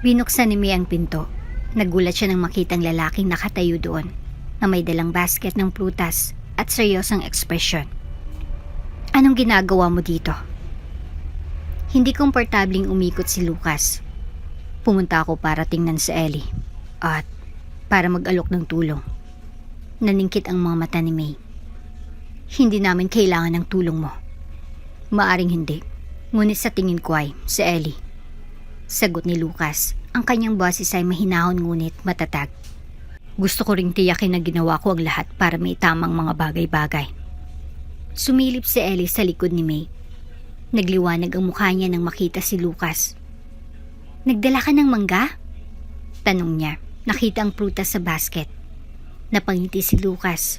Binuksan ni May ang pinto. Nagulat siya nang makitang lalaking nakatayo doon na may dalang basket ng prutas at seryosang ekspresyon. Anong ginagawa mo dito? Hindi komportabling umikot si Lucas. Pumunta ako para tingnan si Ellie at para mag-alok ng tulong. Naningkit ang mga mata ni May. Hindi namin kailangan ng tulong mo. Maaring hindi, ngunit sa tingin ko ay si Ellie. Sagot ni Lucas. Ang kanyang boses ay mahinahon ngunit matatag. Gusto ko ring tiyakin na ginawa ko ang lahat para may tamang mga bagay-bagay. Sumilip si Ellie sa likod ni May. Nagliwanag ang mukha niya nang makita si Lucas. Nagdala ka ng mangga? Tanong niya. Nakita ang prutas sa basket. Napangiti si Lucas.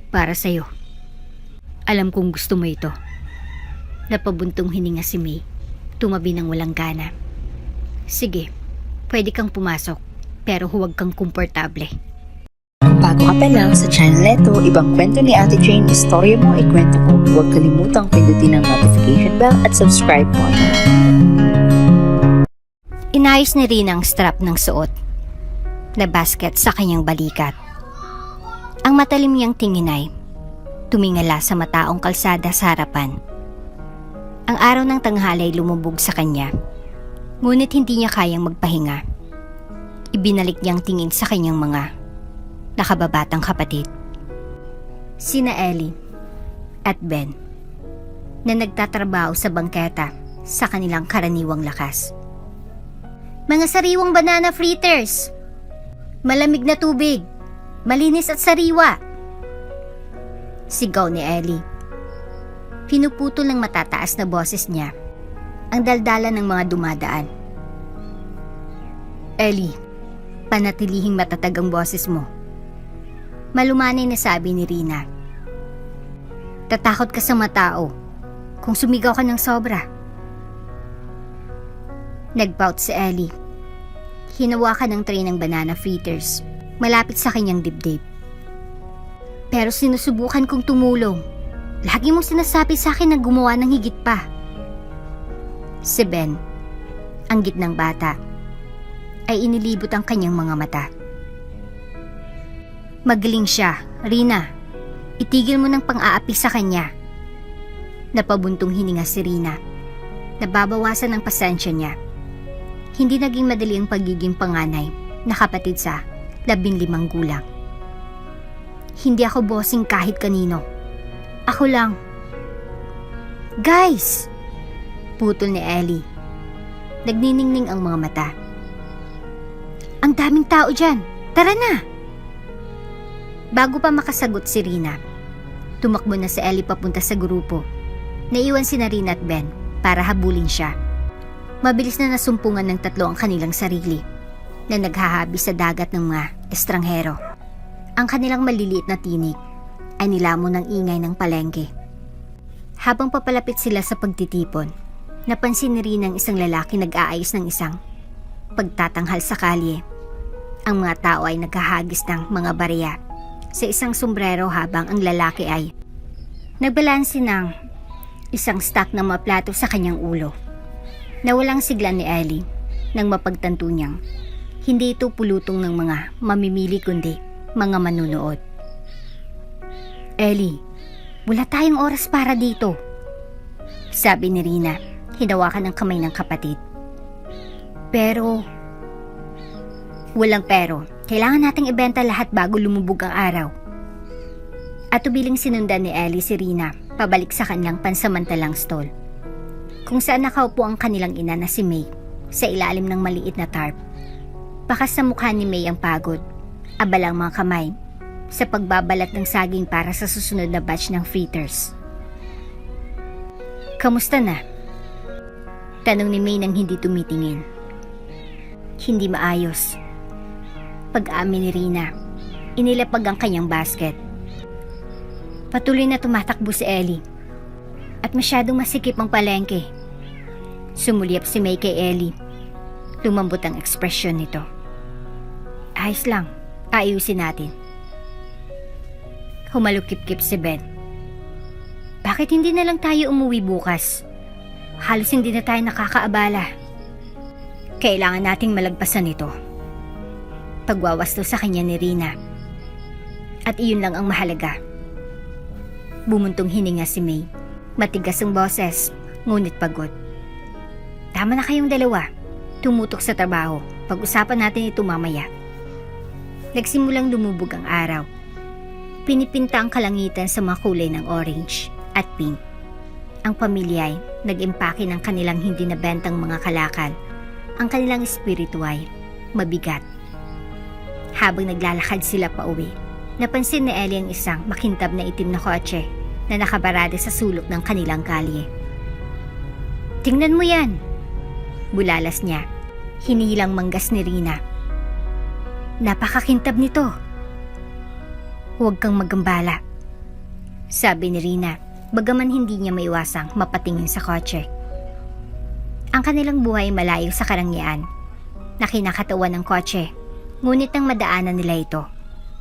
Para sa'yo. Alam kong gusto mo ito. Napabuntong hininga si May. Tumabi ng walang gana. Sige, pwede kang pumasok, pero huwag kang komportable. Kung bago ka pa lang sa channel neto, ibang kwento ni Ate Jane, istorya mo, ikwento ko. Huwag kalimutang pindutin ang notification bell at subscribe po. Inayos ni Rina ang strap ng suot na basket sa kanyang balikat. Ang matalim niyang tingin ay tumingala sa mataong kalsada sa harapan. Ang araw ng tanghalay lumubog sa kanya, ngunit hindi niya kayang magpahinga. Ibinalik niyang tingin sa kanyang mga nakababatang kapatid. Sina Ellie at Ben na nagtatrabaho sa bangketa sa kanilang karaniwang lakas. Mga sariwang banana fritters! Malamig na tubig! Malinis at sariwa! Sigaw ni Ellie. Pinuputol ng matataas na boses niya ang daldalan ng mga dumadaan. Ellie, panatilihing matatag ang boses mo. Malumanay na sabi ni Rina. Tatakot ka sa matao kung sumigaw ka ng sobra. Nagpout si Ellie. Hinawakan ng tray ng banana fritters malapit sa kanyang dibdib. Pero sinusubukan kong tumulong. Lagi mong sinasabi sa akin na gumawa ng higit pa. Si Ben, ang gitnang bata, ay inilibot ang kanyang mga mata. Magaling siya, Rina. Itigil mo ng pang-aapi sa kanya. Napabuntong hininga si Rina. Nababawasan ang pasensya niya. Hindi naging madali ang pagiging panganay na kapatid sa 15 gulang. Hindi ako bossing kahit kanino. Ako lang. Guys! Putol ni Ellie. Nagniningning ang mga mata. Ang daming tao dyan. Tara na! Bago pa makasagot si Rina, tumakbo na si Ellie papunta sa grupo. Naiwan si Rina at Ben para habulin siya. Mabilis na nasumpungan ng tatlo ang kanilang sarili na naghahabi sa dagat ng mga estranghero. Ang kanilang maliliit na tinig ay nilamon ng ingay ng palengke. Habang papalapit sila sa pagtitipon, napansin ni Rina ang isang lalaki nag-aayos ng isang pagtatanghal sa kalye. Ang mga tao ay naghahagis ng mga barya sa isang sombrero habang ang lalaki ay nagbalanse ng isang stack ng mga plato sa kanyang ulo. Nawalang sigla ni Ellie nang mapagtanto niyang hindi ito pulutong ng mga mamimili kundi mga manunood. Ellie, wala tayong oras para dito, sabi ni Rina, hinawakan ang kamay ng kapatid. Pero, walang pero, kailangan nating ibenta lahat bago lumubog ang araw. At tubiling sinundan ni Ellie si Rina pabalik sa kanilang pansamantalang stall, kung saan nakaupo ang kanilang ina na si May sa ilalim ng maliit na tarp. Bakas sa mukha ni May ang pagod, abalang mga kamay sa pagbabalat ng saging para sa susunod na batch ng fritters. Kamusta na? Tanong ni May nang hindi tumitingin. Hindi maayos. Pag-amin ni Rina, inilapag ang kanyang basket. Patuloy na tumatakbo si Ellie at masyadong masikip ang palengke. Sumulyap si May kay Ellie. Lumambot ang ekspresyon nito. Ayos lang, ayusin natin. Humalukip-kip si Ben. Bakit hindi na lang tayo umuwi bukas? Halos hindi na tayo nakakaabala. Kailangan nating malagpasan ito. Pagwawasto sa kanya ni Rina. At iyon lang ang mahalaga. Bumuntong hininga si May. Matigas ang boses, ngunit pagod. Tama na kayong dalawa. Tumutok sa trabaho. Pag-usapan natin ito mamaya. Nagsimulang lumubog ang araw. Pinipinta ang kalangitan sa mga kulay ng orange at pink. Ang pamilya ay nag-impake ng kanilang hindi nabentang mga kalakal. Ang kanilang espiritu ay mabigat. Habang naglalakad sila pa uwi, napansin ni Ellie ang isang makintab na itim na kotse na nakabarada sa sulok ng kanilang kalye. "Tingnan mo yan!" Bulalas niya. Hinihilang manggas ni Rina. "Napakakintab nito." "Huwag kang magambala," sabi ni Rina, bagaman hindi niya maiwasang mapatingin sa kotse. Ang kanilang buhay malayo sa karangyaan. Nakinakatawan ng kotse, ngunit nang madaanan nila ito,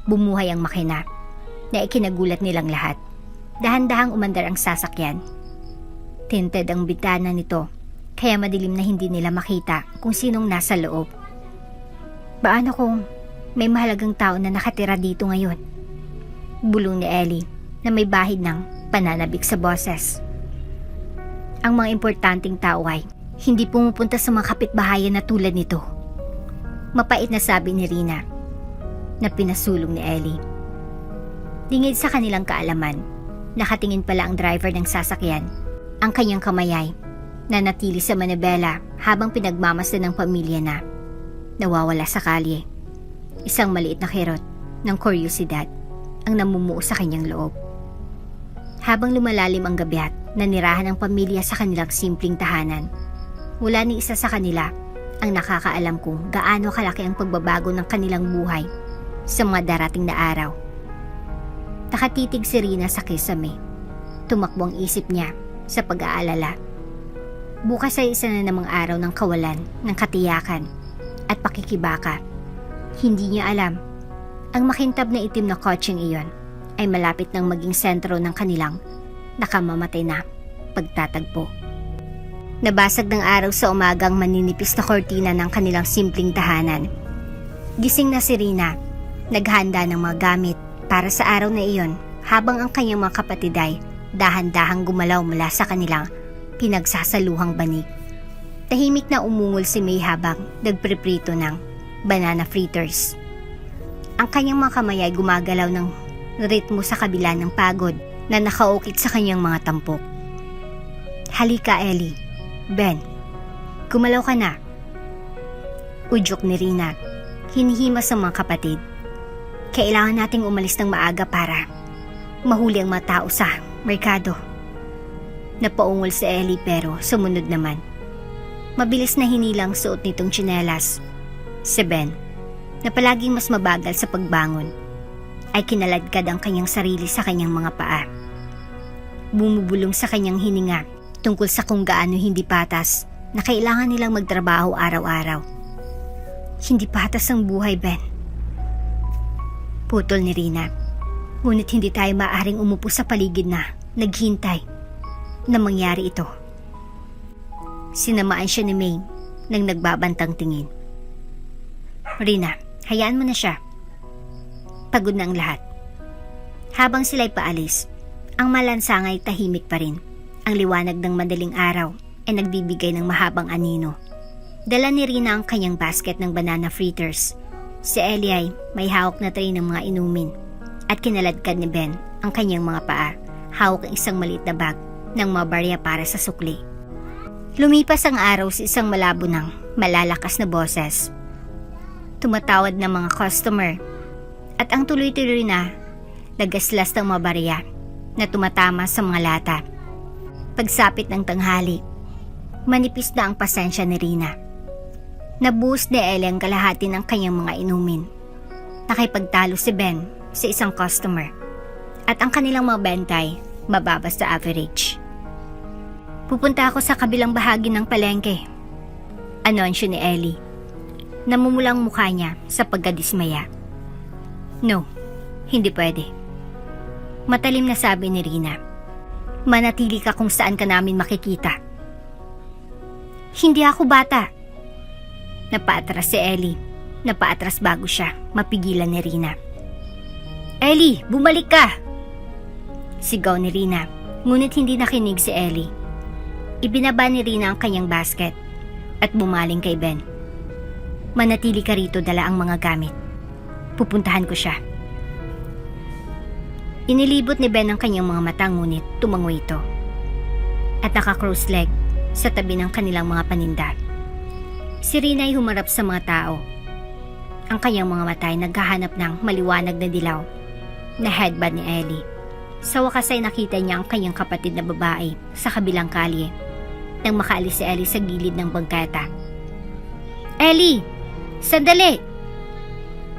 bumuhay ang makina na ikinagulat nilang lahat. Dahan-dahang umandar ang sasakyan. Tinted ang bintana nito, kaya madilim na hindi nila makita kung sinong nasa loob. Paano kung may mahalagang tao na nakatira dito ngayon? Bulong ni Ellie na may bahid ng pananabik sa boses. Ang mga importanteng tao ay hindi pumupunta sa mga kapitbahayan na tulad nito. Mapait na sabi ni Rina na pinasulong ni Ellie. Lingid sa kanilang kaalaman, nakatingin pala ang driver ng sasakyan. Ang kanyang kamay ay nanatili sa manibela habang pinagmamasdan ng pamilya na nawawala sa kalye. Isang maliit na kirot ng kuryosidad ang namumuo sa kanyang loob. Habang lumalalim ang gabi at nanirahan ang pamilya sa kanilang simpleng tahanan, wala ni isa sa kanila ang nakakaalam kung gaano kalaki ang pagbabago ng kanilang buhay sa mga darating na araw. Nakatitig si Rina sa kisame. Tumakbo ang isip niya sa pag-aalala. Bukas ay isa na namang araw ng kawalan ng katiyakan at pakikibaka. Hindi niya alam, ang makintab na itim na kotseng iyon ay malapit nang maging sentro ng kanilang nakamamatay na pagtatagpo. Nabasag ng araw sa umagang maninipis na kortina ng kanilang simpleng tahanan. Gising na si Rina, naghanda ng mga gamit para sa araw na iyon habang ang kanyang mga kapatid ay dahan-dahang gumalaw mula sa kanilang pinagsasaluhang banig. Tahimik na umungol si May habang nagpreprito ng banana fritters. Ang kanyang mga kamay ay gumagalaw ng ritmo sa kabila ng pagod na nakaukit sa kanyang mga tampok. "Halika, Ellie. Ben, gumalaw ka na." Udyok ni Rina, hinihimas ang mga kapatid. "Kailangan nating umalis ng maaga para mahuli ang mga tao sa merkado." Napaungol si Ellie pero sumunod naman. Mabilis na hinilang suot nitong tsinelas. Si Ben, na palaging mas mabagal sa pagbangon, ay kinaladkad ang kanyang sarili sa kanyang mga paa. Bumubulong sa kanyang hininga tungkol sa kung gaano hindi patas na kailangan nilang magtrabaho araw-araw. "Hindi patas ang buhay, Ben." Putol ni Rina. Ngunit hindi tayo maaaring umupo sa paligid na naghintay na mangyari ito. Sinamaan siya ni May nang nagbabantang tingin. "Rina, hayaan mo na siya. Pagod na ang lahat." Habang sila'y paalis, ang malansang ay tahimik pa rin. Ang liwanag ng madaling araw ay nagbibigay ng mahabang anino. Dala ni Rina ang kanyang basket ng banana fritters. Si Ellie ay may hawak na tray ng mga inumin at kinaladkad ni Ben ang kanyang mga paa, hawak ang isang maliit na bag ng mga barya para sa sukli. Lumipas ang araw sa isang malabo ng malalakas na boses. Tumatawad ng mga customer at ang tuloy-tuloy na nagaslas ng mga barya na tumatama sa mga lata. Pagsapit ng tanghali, manipis na ang pasensya ni Rina. Nabuhos ni Ellie ang kalahati ng kanyang mga inumin. Nakipagtalo si Ben sa isang customer at ang kanilang mga bentay mababa sa average. "Pupunta ako sa kabilang bahagi ng palengke," anunsyo ni Ellie. Namumulang mukha niya sa pagkadismaya. "No, hindi pwede." Matalim na sabi ni Rina. "Manatili ka kung saan ka namin makikita." "Hindi ako bata." Napaatras si Ellie. Napaatras bago siya mapigilan ni Rina. "Ellie, bumalik ka!" Sigaw ni Rina, ngunit hindi nakinig si Ellie. Ibinaba ni Rina ang kanyang basket at bumaling kay Ben. "Manatili ka rito, dala ang mga gamit. Pupuntahan ko siya." Inilibot ni Ben ang kanyang mga mata ngunit tumango ito. At naka-cross leg sa tabi ng kanilang mga paninda. Si Rina ay humarap sa mga tao. Ang kanyang mga mata ay naghahanap ng maliwanag na dilaw na headband ni Ellie. Sa wakas ay nakita niya ang kanyang kapatid na babae sa kabilang kalye nang makaalis si Ellie sa gilid ng bangketa. "Ellie! Sandali!"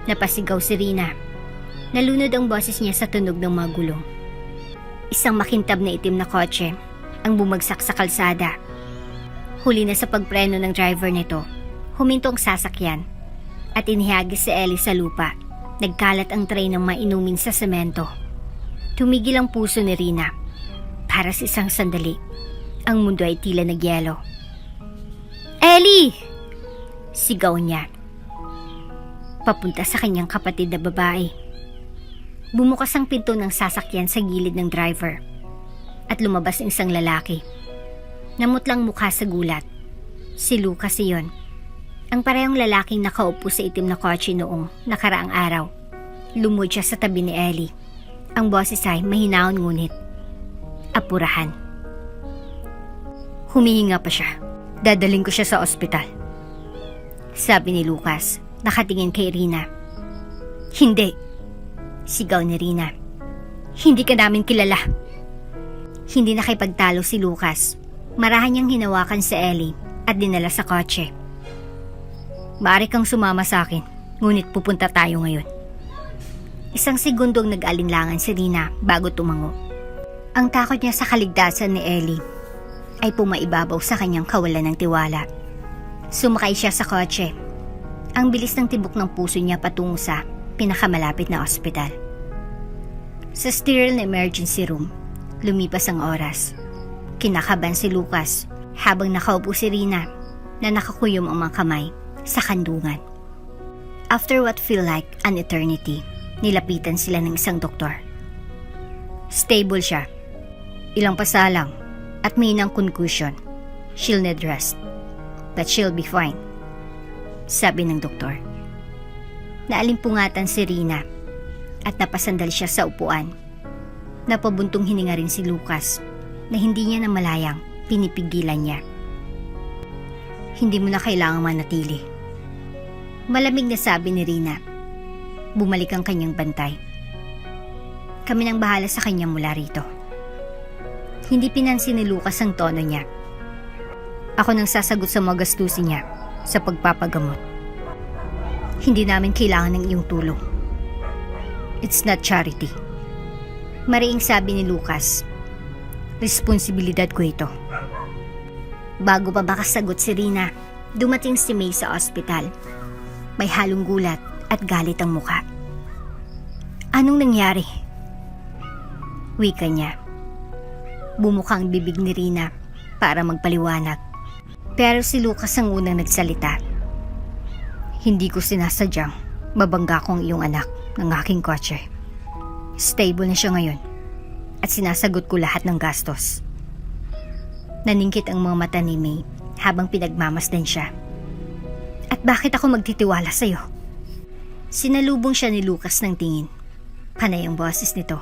Napasigaw si Rina. Nalunod ang boses niya sa tunog ng mga gulong. Isang makintab na itim na kotse ang bumagsak sa kalsada. Huli na sa pagpreno ng driver nito, huminto ang sasakyan at inihagis si Ellie sa lupa. Nagkalat ang tray ng mainumin sa semento. Tumigil ang puso ni Rina. Para sa isang sandali, ang mundo ay tila nagyelo. "Ellie!" Sigaw niya. Papunta sa kanyang kapatid na babae. Bumukas ang pinto ng sasakyan sa gilid ng driver at lumabas ang isang lalaki. Namutlang mukha sa gulat. Si Lucas iyon. Ang parehong lalaking nakaupo sa itim na kotse noong nakaraang araw. Lumod siya sa tabi ni Ellie. Ang boses ay mahinahon ngunit apurahan. "Humihinga pa siya. Dadaling ko siya sa ospital," sabi ni Lucas, nakatingin kay Rina. "Hindi," sigaw ni Rina. "Hindi ka namin kilala." Hindi nakipagtalo si Lucas. Marahan niyang hinawakan si Ellie at dinala sa kotse. "Maaari kang sumama sa akin, ngunit pupunta tayo ngayon." Isang segundong nag-alinlangan si Rina bago tumango. Ang takot niya sa kaligtasan ni Ellie ay pumaibabaw sa kanyang kawalan ng tiwala. Sumakay siya sa kotse. Ang bilis ng tibok ng puso niya patungo sa pinakamalapit na ospital. Sa sterile na emergency room, lumipas ang oras. Kinakabahan si Lucas habang nakaupo si Rina na nakakuyom ang mga kamay sa kandungan. After what feel like an eternity, nilapitan sila ng isang doktor. Stable siya. Ilang pasalang at may inang concussion. She'll need rest. But she'll be fine, sabi ng doktor. Naalimpungatan si Rina at napasandal siya sa upuan. Napabuntong hininga rin si Lucas na hindi niya namalayang pinipigilan niya. "Hindi mo na kailangang manatili," malamig na sabi ni Rina. Bumalik ang kanyang bantay. "Kami nang bahala sa kanya mula rito." Hindi pinansin ni Lucas ang tono niya. "Ako nang sasagot sa mga gastusin niya sa pagpapagamot. Hindi namin kailangan ng iyong tulong. It's not charity." Mariing sabi ni Lucas. "Responsibilidad ko ito." Bago pa makasagot si Rina, dumating si May sa ospital. May halong gulat at galit ang muka. "Anong nangyari?" wika niya. Bumuka ang bibig ni Rina para magpaliwanag. Pero si Lucas ang unang nagsalita. "Hindi ko sinasadyang mabangga kong iyong anak ng aking kotse. Stable na siya ngayon at sinasagot ko lahat ng gastos." Naningkit ang mga mata ni May habang pinagmamasdan siya. "At bakit ako magtitiwala sa'yo?" Sinalubong siya ni Lucas ng tingin. Panay ang boses nito.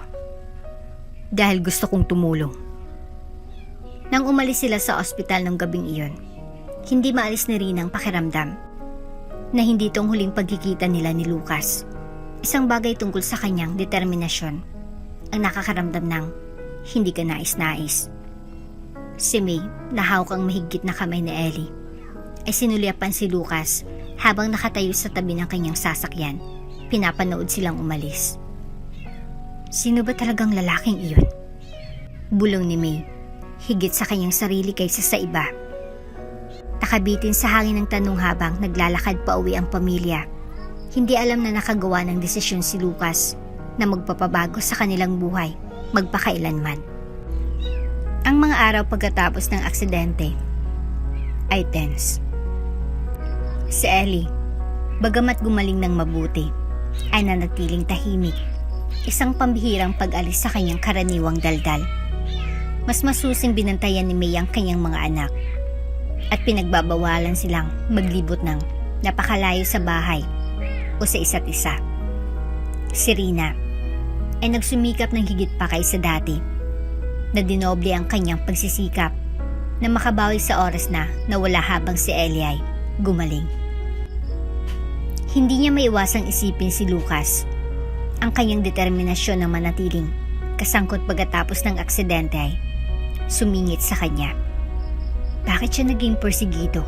"Dahil gusto kong tumulong." Nang umalis sila sa ospital ng gabing iyon, hindi maalis ni Rina ang pakiramdam na hindi itong huling pagkikita nila ni Lucas. Isang bagay tungkol sa kanyang determinasyon ang nakakaramdam ng hindi ka nais-nais. Si May, nahawak ang mahigit na kamay ni Ellie, ay sinulyapan si Lucas habang nakatayo sa tabi ng kanyang sasakyan. Pinapanood silang umalis. Sino ba talagang lalaking iyon? Bulong ni May, higit sa kanyang sarili kaysa sa iba. Nakabitin sa hangin ng tanong habang naglalakad pa uwi ang pamilya. Hindi alam na nakagawa ng desisyon si Lucas na magpapabago sa kanilang buhay magpakailanman. Ang mga araw pagkatapos ng aksidente ay tense. Si Ellie, bagamat gumaling ng mabuti, ay nanatiling tahimik. Isang pambihirang pag-alis sa kanyang karaniwang daldal. Mas masusing binantayan ni May ang kanyang mga anak at pinagbabawalan silang maglibot ng napakalayo sa bahay o sa isa't isa. Si Rina ay nagsumikap ng higit pa kaysa dati na dinoble ang kanyang pagsisikap na makabawi sa oras na nawala habang si Ellie ay gumaling. Hindi niya maiwasang isipin si Lucas. Ang kanyang determinasyon na manatiling kasangkot pagkatapos ng aksidente ay sumingit sa kanya. Bakit siya naging porsigido?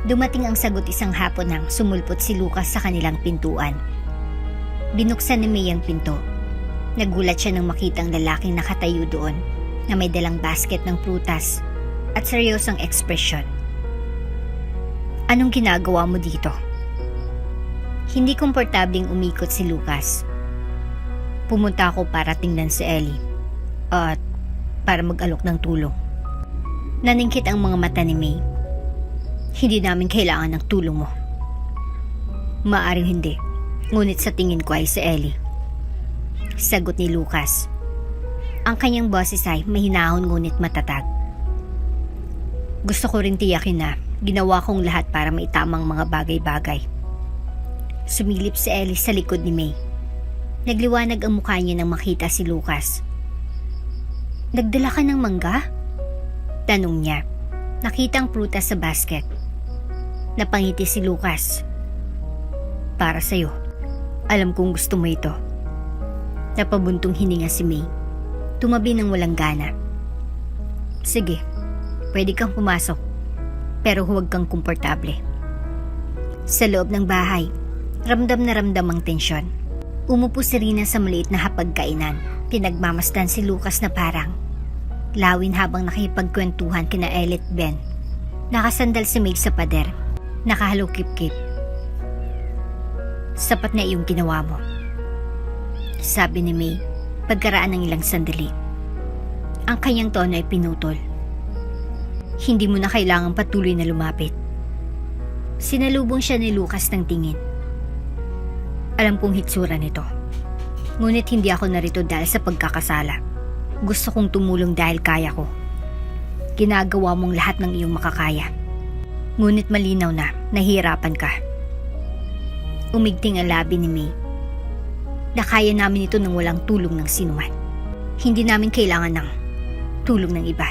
Dumating ang sagot isang hapon nang sumulpot si Lucas sa kanilang pintuan. Binuksan ni May ang pinto. Nagulat siya nang makitang lalaking nakatayo doon na may dalang basket ng prutas at seryosong ekspresyon. Anong ginagawa mo dito? Hindi komportabling umikot si Lucas. Pumunta ako para tingnan si Ellie at para mag-alok ng tulong. Naningkit ang mga mata ni May. Hindi namin kailangan ng tulong mo. Maaring hindi, ngunit sa tingin ko ay si Ellie. Sagot ni Lucas. Ang kanyang boses ay mahinahon ngunit matatag. Gusto ko rin tiyakin na ginawa kong lahat para maitamang mga bagay-bagay. Sumilip si Ellie sa likod ni May. Nagliwanag ang mukha niya nang makita si Lucas. Nagdala ka ng mangga? Tanong niya. Nakita ang prutas sa basket. Napangiti si Lucas. Para sa'yo. Alam kong gusto mo ito. Napabuntong hininga si May. Tumabi ng walang gana. Sige, pwede kang pumasok. Pero huwag kang komportable. Sa loob ng bahay, ramdam na ramdam ang tensyon. Umupo si Rina sa maliit na hapagkainan. Pinagmamasdan si Lucas na parang lawin habang nakipagkwentuhan kina Ellie at Ben. Nakasandal si May sa pader. Nakahalukip-kip. Sapat na iyong ginawa mo, sabi ni May pagkaraan ng ilang sandali. Ang kanyang tono ay pinutol. Hindi mo na kailangang patuloy na lumapit. Sinalubong siya ni Lucas ng tingin. Alam kong hitsura nito. Ngunit hindi ako narito dahil sa pagkakasala. Gusto kong tumulong dahil kaya ko. Ginagawa mong lahat ng iyong makakaya. Ngunit malinaw na nahihirapan ka. Umigting ang labi ni May. Nakaya namin ito nang walang tulong ng sinuman. Hindi namin kailangan ng tulong ng iba.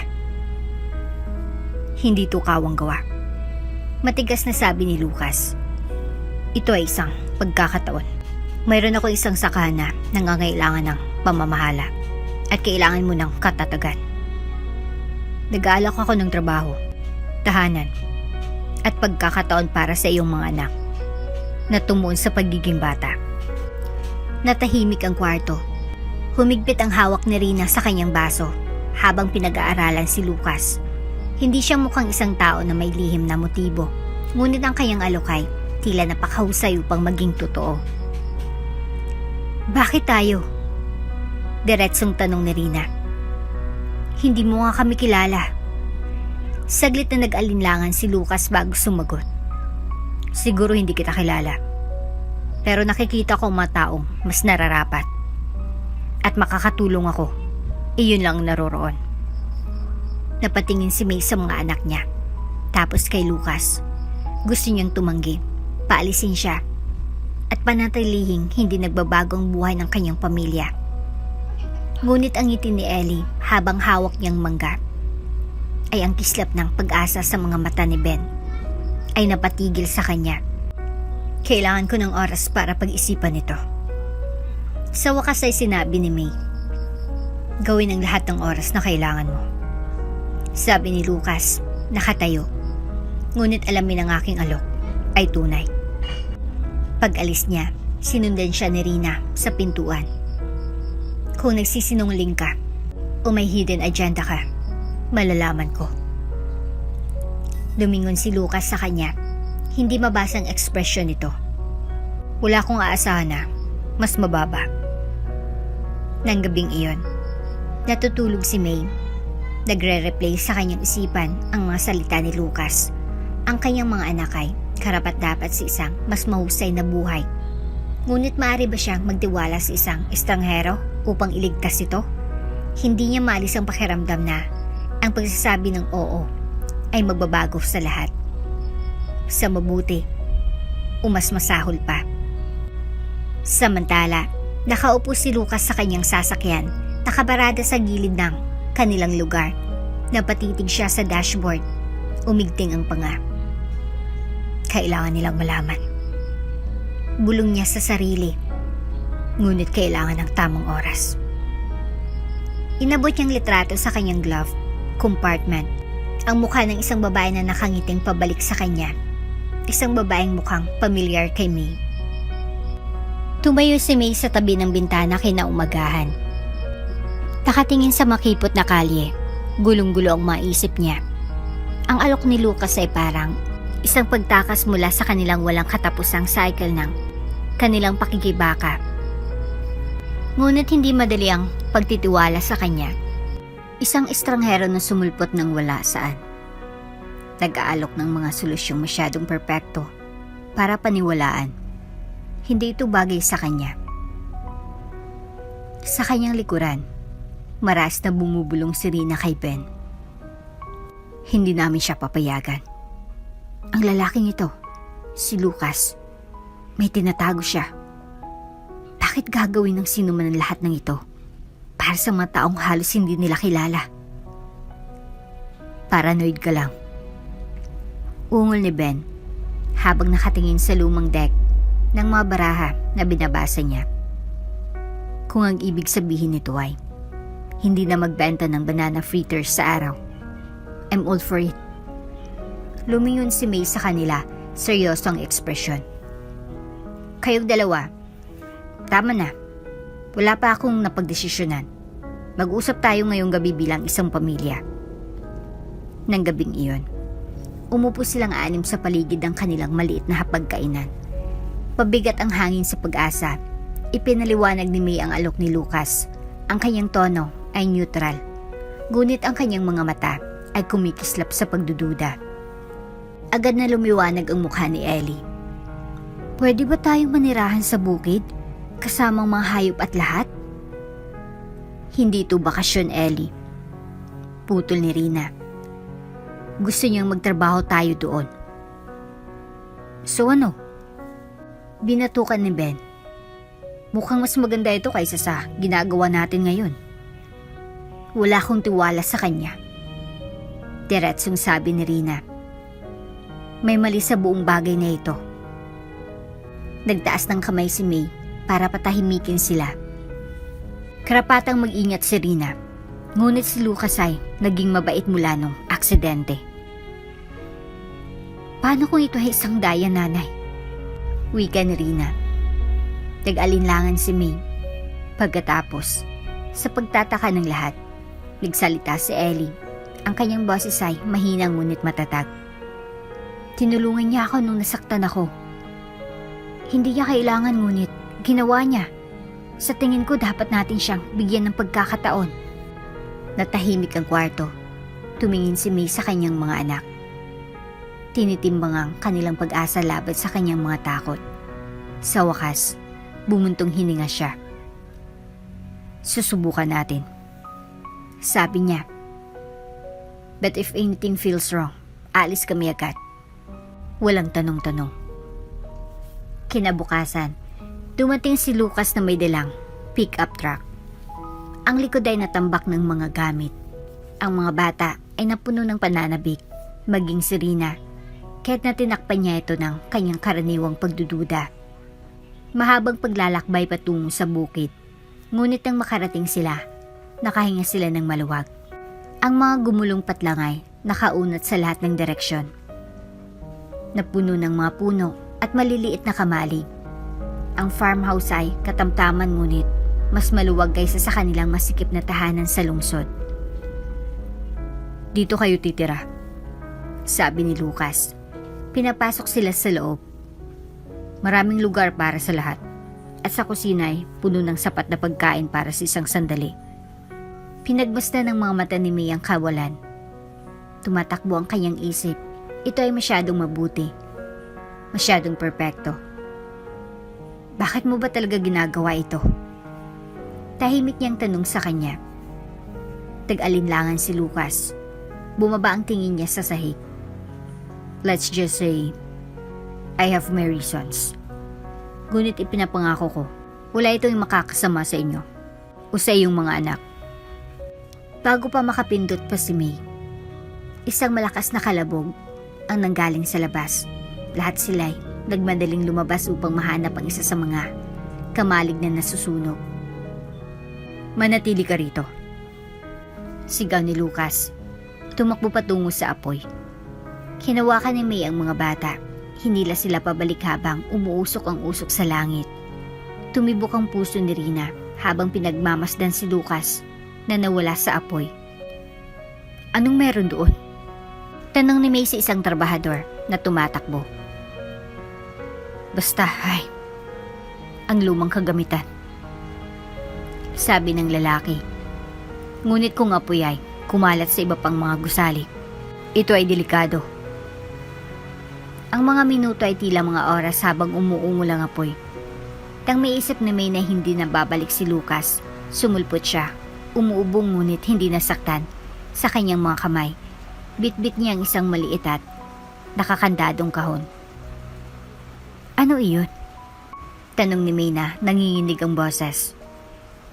Hindi ito kawang gawa. Matigas na sabi ni Lucas. Ito ay isang pagkakataon. Mayroon ako isang sakahan na nangangailangan ng pamamahala at kailangan mo ng katatagan. Nag-aalok ako ng trabaho, tahanan, at pagkakataon para sa iyong mga anak na tumuon sa pagiging bata. Natahimik ang kwarto. Humigpit ang hawak ni Rina sa kanyang baso habang pinag-aaralan si Lucas. Hindi siya mukhang isang tao na may lihim na motibo, ngunit ang kanyang alokay tila napakahusay upang maging totoo. Bakit tayo? Diretsong tanong ni Rina. Hindi mo nga kami kilala. Saglit na nag-alinlangan si Lucas bago sumagot. Siguro hindi kita kilala. Pero nakikita ko mga taong mas nararapat. At makakatulong ako. Iyon lang ang naroroon. Napatingin si May sa mga anak niya. Tapos kay Lucas. Gusto niyang tumanggi. Paalisin siya. At panatilihing hindi nagbabago ang buhay ng kanyang pamilya. Ngunit ang ngiti ni Ellie habang hawak niyang mangga ay ang kislap ng pag-asa sa mga mata ni Ben ay napatigil sa kanya. Kailangan ko ng oras para pag-isipan ito. Sa wakas ay sinabi ni May, gawin ang lahat ng oras na kailangan mo. Sabi ni Lucas, nakatayo. Ngunit alamin ng aking alok ay tunay. Pag-alis niya, sinundan siya ni Rina sa pintuan. Kung nagsisinungaling ka o may hidden agenda ka, malalaman ko. Lumingon si Lucas sa kanya. Hindi mabasa ang ekspresyon nito. Wala kong aasahan na mas mababa. Nang gabing iyon, natutulog si May. Nagre-replay sa kanyang isipan ang mga salita ni Lucas. Ang kanyang mga anak ay karapat-dapat sa isang mas mahusay na buhay. Ngunit maaari ba siyang magtiwala sa isang estranghero upang iligtas ito? Hindi niya maalis ang pakiramdam na ang pagsasabi ng oo ay magbabago sa lahat. Sa mabuti, umas masahol pa. Samantala, nakaupo si Lucas sa kanyang sasakyan, nakabarada sa gilid ng kanilang lugar. Napatitig siya sa dashboard, umigting ang panga. Kailangan nilang malaman. Bulong niya sa sarili, ngunit kailangan ng tamang oras. Inabot niyang litrato sa kanyang glove compartment ang mukha ng isang babae na nakangiting pabalik sa kanya. Isang babaeng mukhang pamilyar kay May. Tumayo si May sa tabi ng bintana kinaumagahan. Nakatingin sa makipot na kalye, gulong-gulo ang maisip niya. Ang alok ni Lucas ay parang isang pagtakas mula sa kanilang walang katapusang cycle ng kanilang pakikibaka. Ngunit hindi madali ang pagtitiwala sa kanya. Isang estranghero na sumulpot ng wala saan. Nag-aalok ng mga solusyong masyadong perpekto para paniwalaan. Hindi ito bagay sa kanya. Sa kanyang likuran, maras na bumubulong si Rina kay Ben. Hindi namin siya papayagan. Ang lalaking ito, si Lucas, may tinatago siya. Bakit gagawin ng sino man ang lahat ng ito para sa mga taong halos hindi nila kilala? Paranoid ka lang. Ungol ni Ben habang nakatingin sa lumang deck ng mga baraha na binabasa niya. Kung ang ibig sabihin nito ay hindi na magbenta ng banana fritters sa araw, I'm all for it. Lumingon si May sa kanila, seryoso ang ekspresyon. Kayong dalawa, tama na. Wala pa akong napagdesisyonan. Mag-usap tayo ngayong gabi bilang isang pamilya. Nang gabing iyon, umupo silang anim sa paligid ng kanilang maliit na hapagkainan. Pabigat ang hangin sa pag-asa. Ipinaliwanag ni May ang alok ni Lucas. Ang kanyang tono ay neutral. Ngunit ang kanyang mga mata ay kumikislap sa pagdududa. Agad na lumiwanag ang mukha ni Ellie. Pwede ba tayong manirahan sa bukid? Kasamang mga hayop at lahat? Hindi ito bakasyon, Ellie. Putol ni Rina. Gusto niyang magtrabaho tayo doon. So ano? Binatukan ni Ben. Mukhang mas maganda ito kaysa sa ginagawa natin ngayon. Wala akong tiwala sa kanya. Diretsong sabi ni Rina. May mali sa buong bagay na ito. Nagtaas ng kamay si May para patahimikin sila. Karapatang mag-ingat si Rina. Ngunit si Lucas ay naging mabait mula nung aksidente. Paano kung ito ay isang daya, nanay? Wika ni Rina. Nag-alinlangan si May. Pagkatapos, sa pagtataka ng lahat, nagsalita si Ellie. Ang kanyang boses ay mahina ngunit matatag. Tinulungan niya ako nung nasaktan ako. Hindi niya kailangan ngunit ginawa niya. Sa tingin ko dapat natin siyang bigyan ng pagkakataon. Natahimik ang kwarto. Tumingin si May sa kanyang mga anak. Tinitimbang ang kanilang pag-asa laban sa kanyang mga takot. Sa wakas, bumuntong hininga siya. Susubukan natin. Sabi niya. But if anything feels wrong, alis kami agad. Walang tanong-tanong. Kinabukasan, dumating si Lucas na may dalang pick-up truck. Ang likod ay natambak ng mga gamit. Ang mga bata ay napuno ng pananabik, maging si Rina, kahit na tinakpan niya ito ng kanyang karaniwang pagdududa. Mahabang paglalakbay patungo sa bukid, ngunit nang makarating sila, nakahinga sila ng maluwag. Ang mga gumulong patlangay nakaunat sa lahat ng direksyon. Napuno ng mga puno at maliliit na kamalig. Ang farmhouse ay katamtaman ngunit mas maluwag kaysa sa kanilang masikip na tahanan sa lungsod. Dito kayo titira, sabi ni Lucas. Pinapasok sila sa loob. Maraming lugar para sa lahat at sa kusina ay puno ng sapat na pagkain para sa isang sandali. Pinagbasta ng mga mata ni May ang kawalan. Tumatakbo ang kanyang isip. Ito ay masyadong mabuti. Masyadong perpekto. Bakit mo ba talaga ginagawa ito? Tahimik niyang tanong sa kanya. Tag-alinlangan si Lucas. Bumaba ang tingin niya sa sahig. Let's just say, I have my reasons. Ngunit ipinapangako ko, wala itong makakasama sa inyo o sa iyong mga anak. Bago pa makapindot pa si May, isang malakas na kalabog ang nanggaling sa labas. Lahat sila'y nagmadaling lumabas upang mahanap ang isa sa mga kamalig na nasusunog. Manatili ka rito. Sigaw ni Lucas. Tumakbo patungo sa apoy. Hinawakan ni May ang mga bata. Hinila sila pabalik habang umuusok ang usok sa langit. Tumibok ang puso ni Rina habang pinagmamasdan si Lucas na nawala sa apoy. Anong meron doon? Tanong ni May sa isang trabahador na tumatakbo. Basta, ang lumang kagamitan. Sabi ng lalaki. Ngunit kung apoy ay kumalat sa iba pang mga gusali, ito ay delikado. Ang mga minuto ay tila mga oras habang umuungol ang apoy. Tang may isip ni May na hindi na babalik si Lucas, sumulpot siya, umuubong ngunit hindi nasaktan sa kanyang mga kamay. Bitbit niya ang isang maliit at nakakandadong kahon. Ano iyon? Tanong ni May na nanginginig ang boses.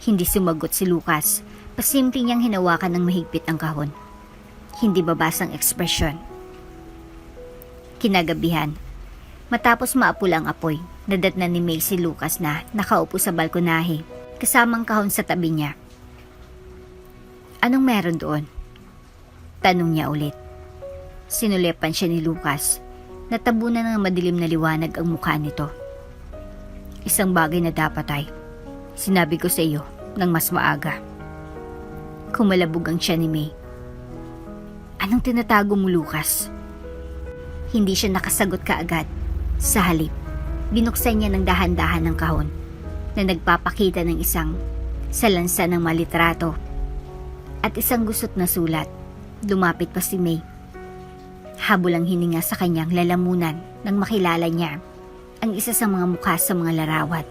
Hindi sumagot si Lucas. Pasimple niyang hinawakan ng mahigpit ang kahon. Hindi babasang ekspresyon. Kinagabihan, matapos maapula ang apoy, nadatnan ni May si Lucas na nakaupo sa balkonahe, kasamang kahon sa tabi niya. Anong meron doon? Tanong niya ulit. Sinulepan siya ni Lucas. Natabunan ng madilim na liwanag ang mukha nito. Isang bagay na dapat ay sinabi ko sa iyo ng mas maaga. Kumalabog ang tiyan ni May. Anong tinatago mo, Lucas? Hindi siya nakasagot kaagad. Sa halip, binuksan niya ng dahan-dahan ng kahon na nagpapakita ng isang salansa ng malitrato at isang gusot na sulat. Lumapit pa si May. Habol ang hininga sa kanyang lalamunan nang makilala niya ang isa sa mga mukha sa mga larawat.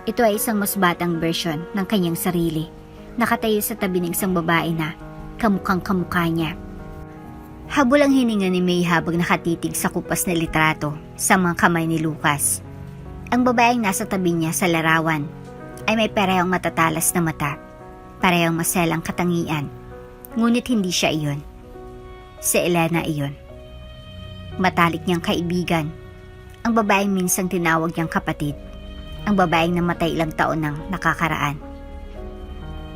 Ito ay isang mas batang version ng kanyang sarili. Nakatayo sa tabi ng isang babae na kamukhang kamukha niya. Habol ang hininga ni May habang nakatitig sa kupas na litrato sa mga kamay ni Lucas. Ang babaeng nasa tabi niya sa larawan ay may parehong matatalas na mata, parehong maselang katangian, ngunit hindi siya iyon. Si Elena iyon. Matalik niyang kaibigan, ang babaeng minsang tinawag niyang kapatid, ang babaeng namatay ilang taon nang nakakaraan.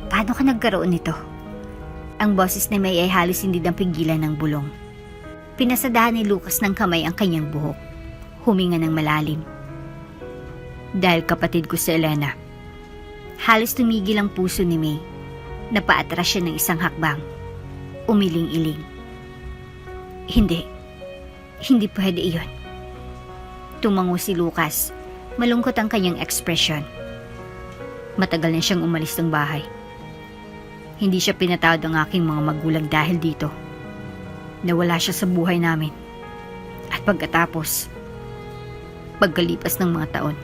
Paano ka nagkaroon nito? Ang boses ni May ay halos hindi napigilan ng bulong. Pinasadahan ni Lucas ng kamay ang kanyang buhok. Huminga ng malalim. Dahil kapatid ko si Elena. Halos tumigil ang puso ni May. Napaatras siya ng isang hakbang. Umiling-iling. Hindi pwede iyon. Tumango si Lucas. Malungkot ang kanyang ekspresyon. Matagal na siyang umalis ng bahay. Hindi siya pinatawad ng aking mga magulang dahil dito. Nawala siya sa buhay namin. At pagkatapos, pagkalipas ng mga taon,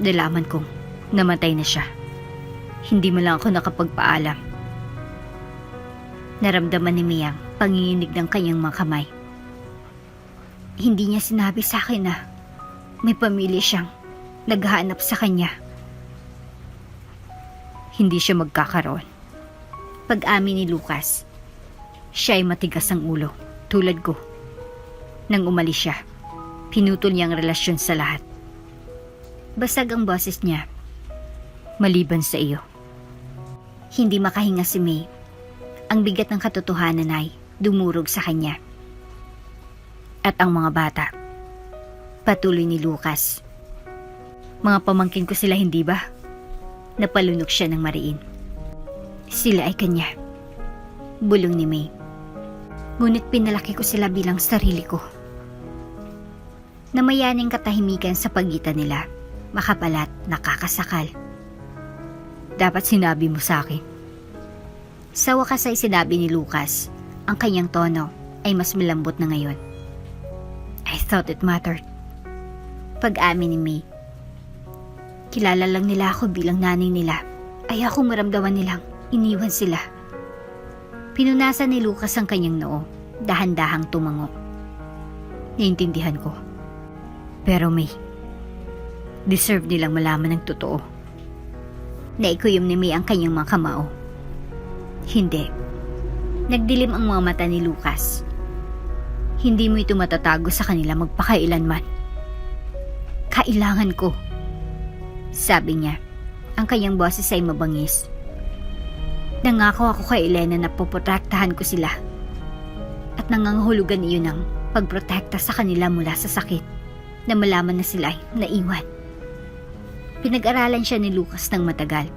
nalaman kong namatay na siya. Hindi mo lang ako nakapagpaalam. Naramdaman ni Mia ang panginginig ng kanyang mga kamay. Hindi niya sinabi sa akin na may pamilya siyang naghahanap sa kanya. Hindi siya magkakaroon. Pag-amin ni Lucas, siya ay matigas ang ulo, tulad ko. Nang umalis siya, pinutol niya ang relasyon sa lahat. Basag ang boses niya, maliban sa iyo. Hindi makahinga si May. Ang bigat ng katotohanan ay dumurog sa kanya. At ang mga bata, patuloy ni Lucas. Mga pamangkin ko sila, hindi ba? Napalunok siya ng mariin. Sila ay kanya. Bulong ni May. Ngunit pinalaki ko sila bilang sarili ko. Namayaning katahimikan sa pagitan nila, makapalat, nakakasakal. Dapat sinabi mo sa akin. Sa wakas ay sinabi ni Lucas, ang kanyang tono ay mas malambot na ngayon. thought it mattered. Pag-amin ni May. Kilala lang nila ako bilang nanay nila. Ayaw kong maramdaman nilang iniwan sila. Pinunasan ni Lucas ang kanyang noo, dahan-dahang tumango. Naiintindihan ko. Pero May, deserve nilang malaman ng totoo. Naikuyom ni May ang kanyang mga kamao. Hindi. Nagdilim ang mga mata ni Lucas. Hindi mo ito matatago sa kanila magpakailanman. Kailangan ko. Sabi niya, ang kanyang boses ay mabangis. Nangako ako kay Elena na poprotektahan ko sila. At nangangahulugan iyon ng pagprotekta sa kanila mula sa sakit na malaman na sila ay naiwan. Pinag-aralan siya ni Lucas ng matagal.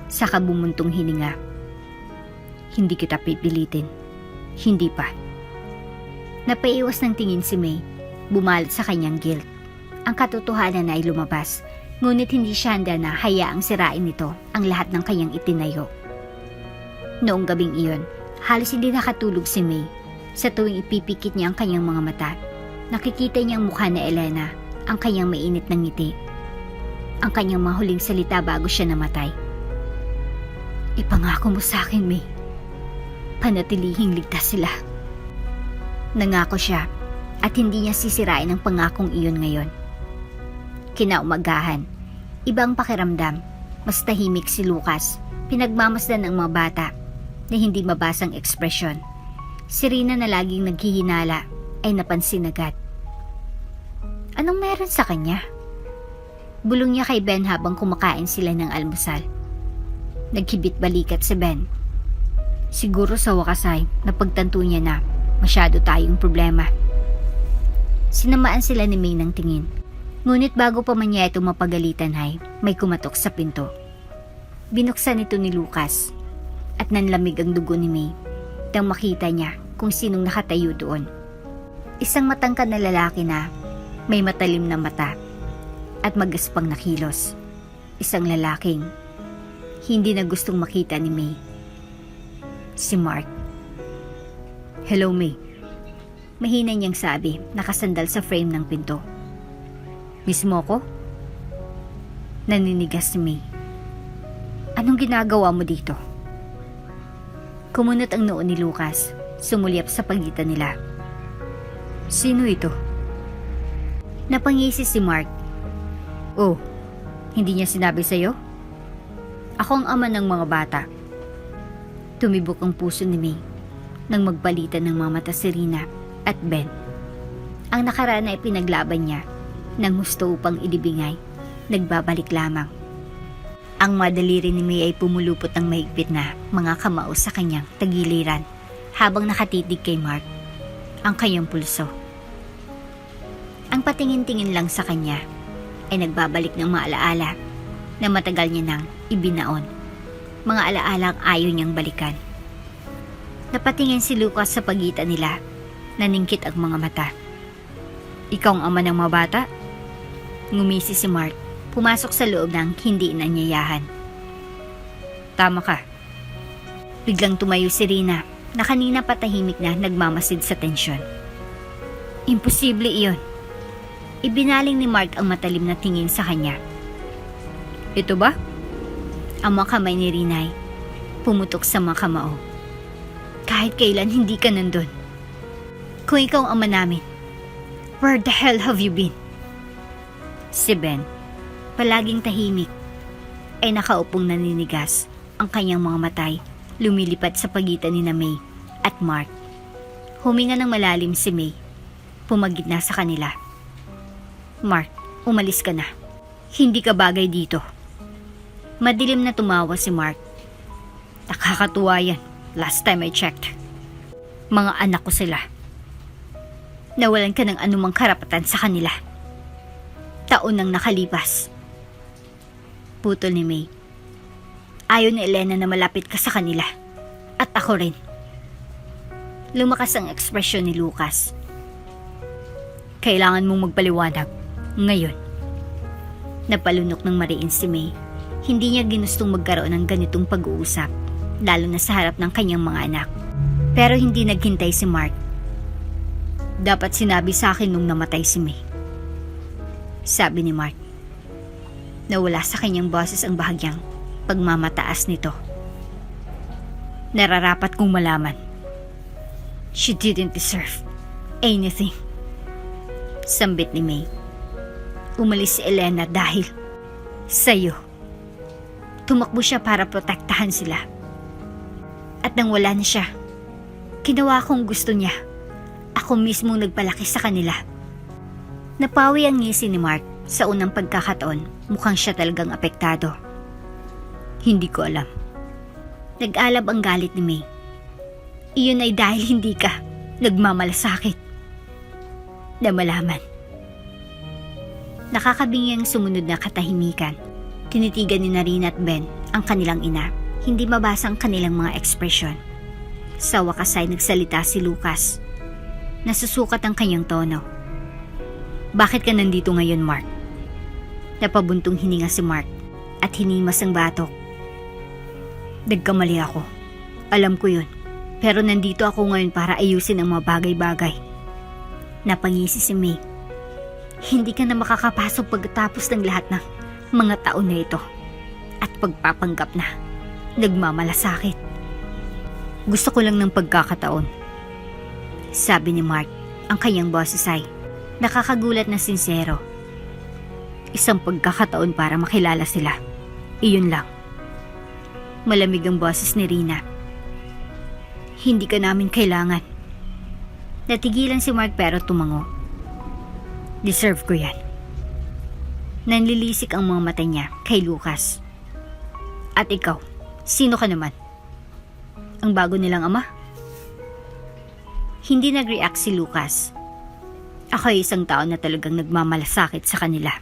Saka bumuntong hininga. Hindi kita pipilitin. Hindi pa. Napaiwas ng tingin si May. Bumalat sa kanyang guilt. Ang katotohanan na ay lumabas. Ngunit hindi siya handa na hayaang sirain nito ang lahat ng kanyang itinayo. Noong gabing iyon, halos hindi nakatulog si May. Sa tuwing ipipikit niya ang kanyang mga mata, nakikita niya ang mukha ni Elena, ang kanyang mainit na ngiti. Ang kanyang mahuling salita bago siya namatay. Ipangako mo sa akin, May. Panatilihing ligtas sila. Nangako siya at hindi niya sisirain ang pangakong iyon ngayon. Kinaumagahan, ibang pakiramdam, mas tahimik si Lucas, pinagmamasdan ng mga bata na hindi mabasang ekspresyon. Si Rina na laging naghihinala ay napansin agad. Anong meron sa kanya? Bulong niya kay Ben habang kumakain sila ng almusal. Naghibit balikat si Ben. Siguro sa wakas ay napagtanto niya na masyado tayong problema. Sinamaan sila ni May ng tingin. Ngunit bago pa man niya ito mapagalitan ay may kumatok sa pinto. Binuksan ito ni Lucas at nanlamig ang dugo ni May nang makita niya kung sinong nakatayo doon. Isang matangkad na lalaki na may matalim na mata at magaspang na kilos. Isang lalaking hindi na gustong makita ni May. Si Mark. Hello, May. Mahina niyang sabi, nakasandal sa frame ng pinto. Miss mo ko? Naninigas si May. Anong ginagawa mo dito? Kumunot ang noo ni Lucas, sumulyap sa pagitan nila. Sino ito? Napangisi si Mark. Oh, hindi niya sinabi sa'yo? Ako ang ama ng mga bata. Tumibok ang puso ni May nang magbalitan ng mga mata si Rina at Ben. Ang nakaraan ay pinaglaban niya nang gusto upang ilibingay, nagbabalik lamang. Ang madaliri ni May ay pumulupot ng mahigpit na mga kamao sa kanyang tagiliran habang nakatitig kay Mark ang kanyang pulso. Ang patingin-tingin lang sa kanya ay nagbabalik ng mga alaala na matagal niya nang ibinaon. Mga alaalang ayaw niyang balikan. Napatingin si Lucas sa pagitan nila, naningkit ang mga mata. Ikaw ang ama ng mga bata? Ngumisi si Mark, pumasok sa loob ng hindi inanyayahan. Tama ka. Biglang tumayo si Rina na kanina patahimik na nagmamasid sa tensyon. Imposible iyon. Ibinaling ni Mark ang matalim na tingin sa kanya. Ito ba? Ang mga kamay ni Rina ay pumutok sa mga kamao. Kahit kailan hindi ka nandun. Kung ikaw ang ama namin, where the hell have you been? Si Ben, palaging tahimik, ay nakaupong naninigas. Ang kanyang mga matay lumilipad sa pagitan ni May at Mark. Huminga ng malalim si May. Pumagid na sa kanila. Mark, umalis ka na. Hindi ka bagay dito. Madilim na tumawa si Mark. Nakakatuwa yan. Last time I checked. Mga anak ko sila. Nawalan ka ng anumang karapatan sa kanila. Taon nang nakalipas. Putol ni May. Ayaw ni Elena na malapit ka sa kanila. At ako rin. Lumakas ang ekspresyon ni Lucas. Kailangan mong magpaliwanag. Ngayon. Napalunok ng mariin si May. Hindi niya ginustong magkaroon ng ganitong pag-uusap, lalo na sa harap ng kanyang mga anak. Pero hindi naghintay si Mark. Dapat sinabi sa akin nung namatay si May. Sabi ni Mark. Nawala sa kanyang boses ang bahagyang pagmamataas nito. Nararapat kong malaman. She didn't deserve anything. Sambit ni May. Umalis si Elena dahil sa'yo. Tumakbo siya para protektahan sila. At nang wala na siya, ginawa kong gusto niya. Ako mismo nagpalaki sa kanila. Napawi ang ngisi ni Mark sa unang pagkakataon. Mukhang siya talagang apektado. Hindi ko alam. Nag-alab ang galit ni May. Iyon ay dahil hindi ka nagmamalasakit. Na malaman. Nakakabingi ang sumunod na katahimikan. Tinitigan ni Narina at Ben ang kanilang ina. Hindi mabasa ang kanilang mga ekspresyon. Sa wakas ay nagsalita si Lucas. Nasusukat ang kanyang tono. Bakit ka nandito ngayon, Mark? Napabuntong hininga si Mark at hinimas ang batok. Nagkamali ako. Alam ko yun. Pero nandito ako ngayon para ayusin ang mga bagay-bagay. Napangisi si May. Hindi ka na makakapasok pagkatapos ng lahat ng mga taon na ito. At pagpapanggap na nagmamalasakit. Gusto ko lang ng pagkakataon. Sabi ni Mark, ang kanyang boses ay nakakagulat na sincero. Isang pagkakataon para makilala sila. Iyon lang. Malamig ang boses ni Rina. Hindi ka namin kailangan. Natigilan si Mark pero tumango. Deserve ko yan. Nanlilisik ang mga mata niya kay Lucas. At ikaw, sino ka naman? Ang bago nilang ama? Hindi nag-react si Lucas. Ako ay isang tao na talagang nagmamalasakit sa kanila.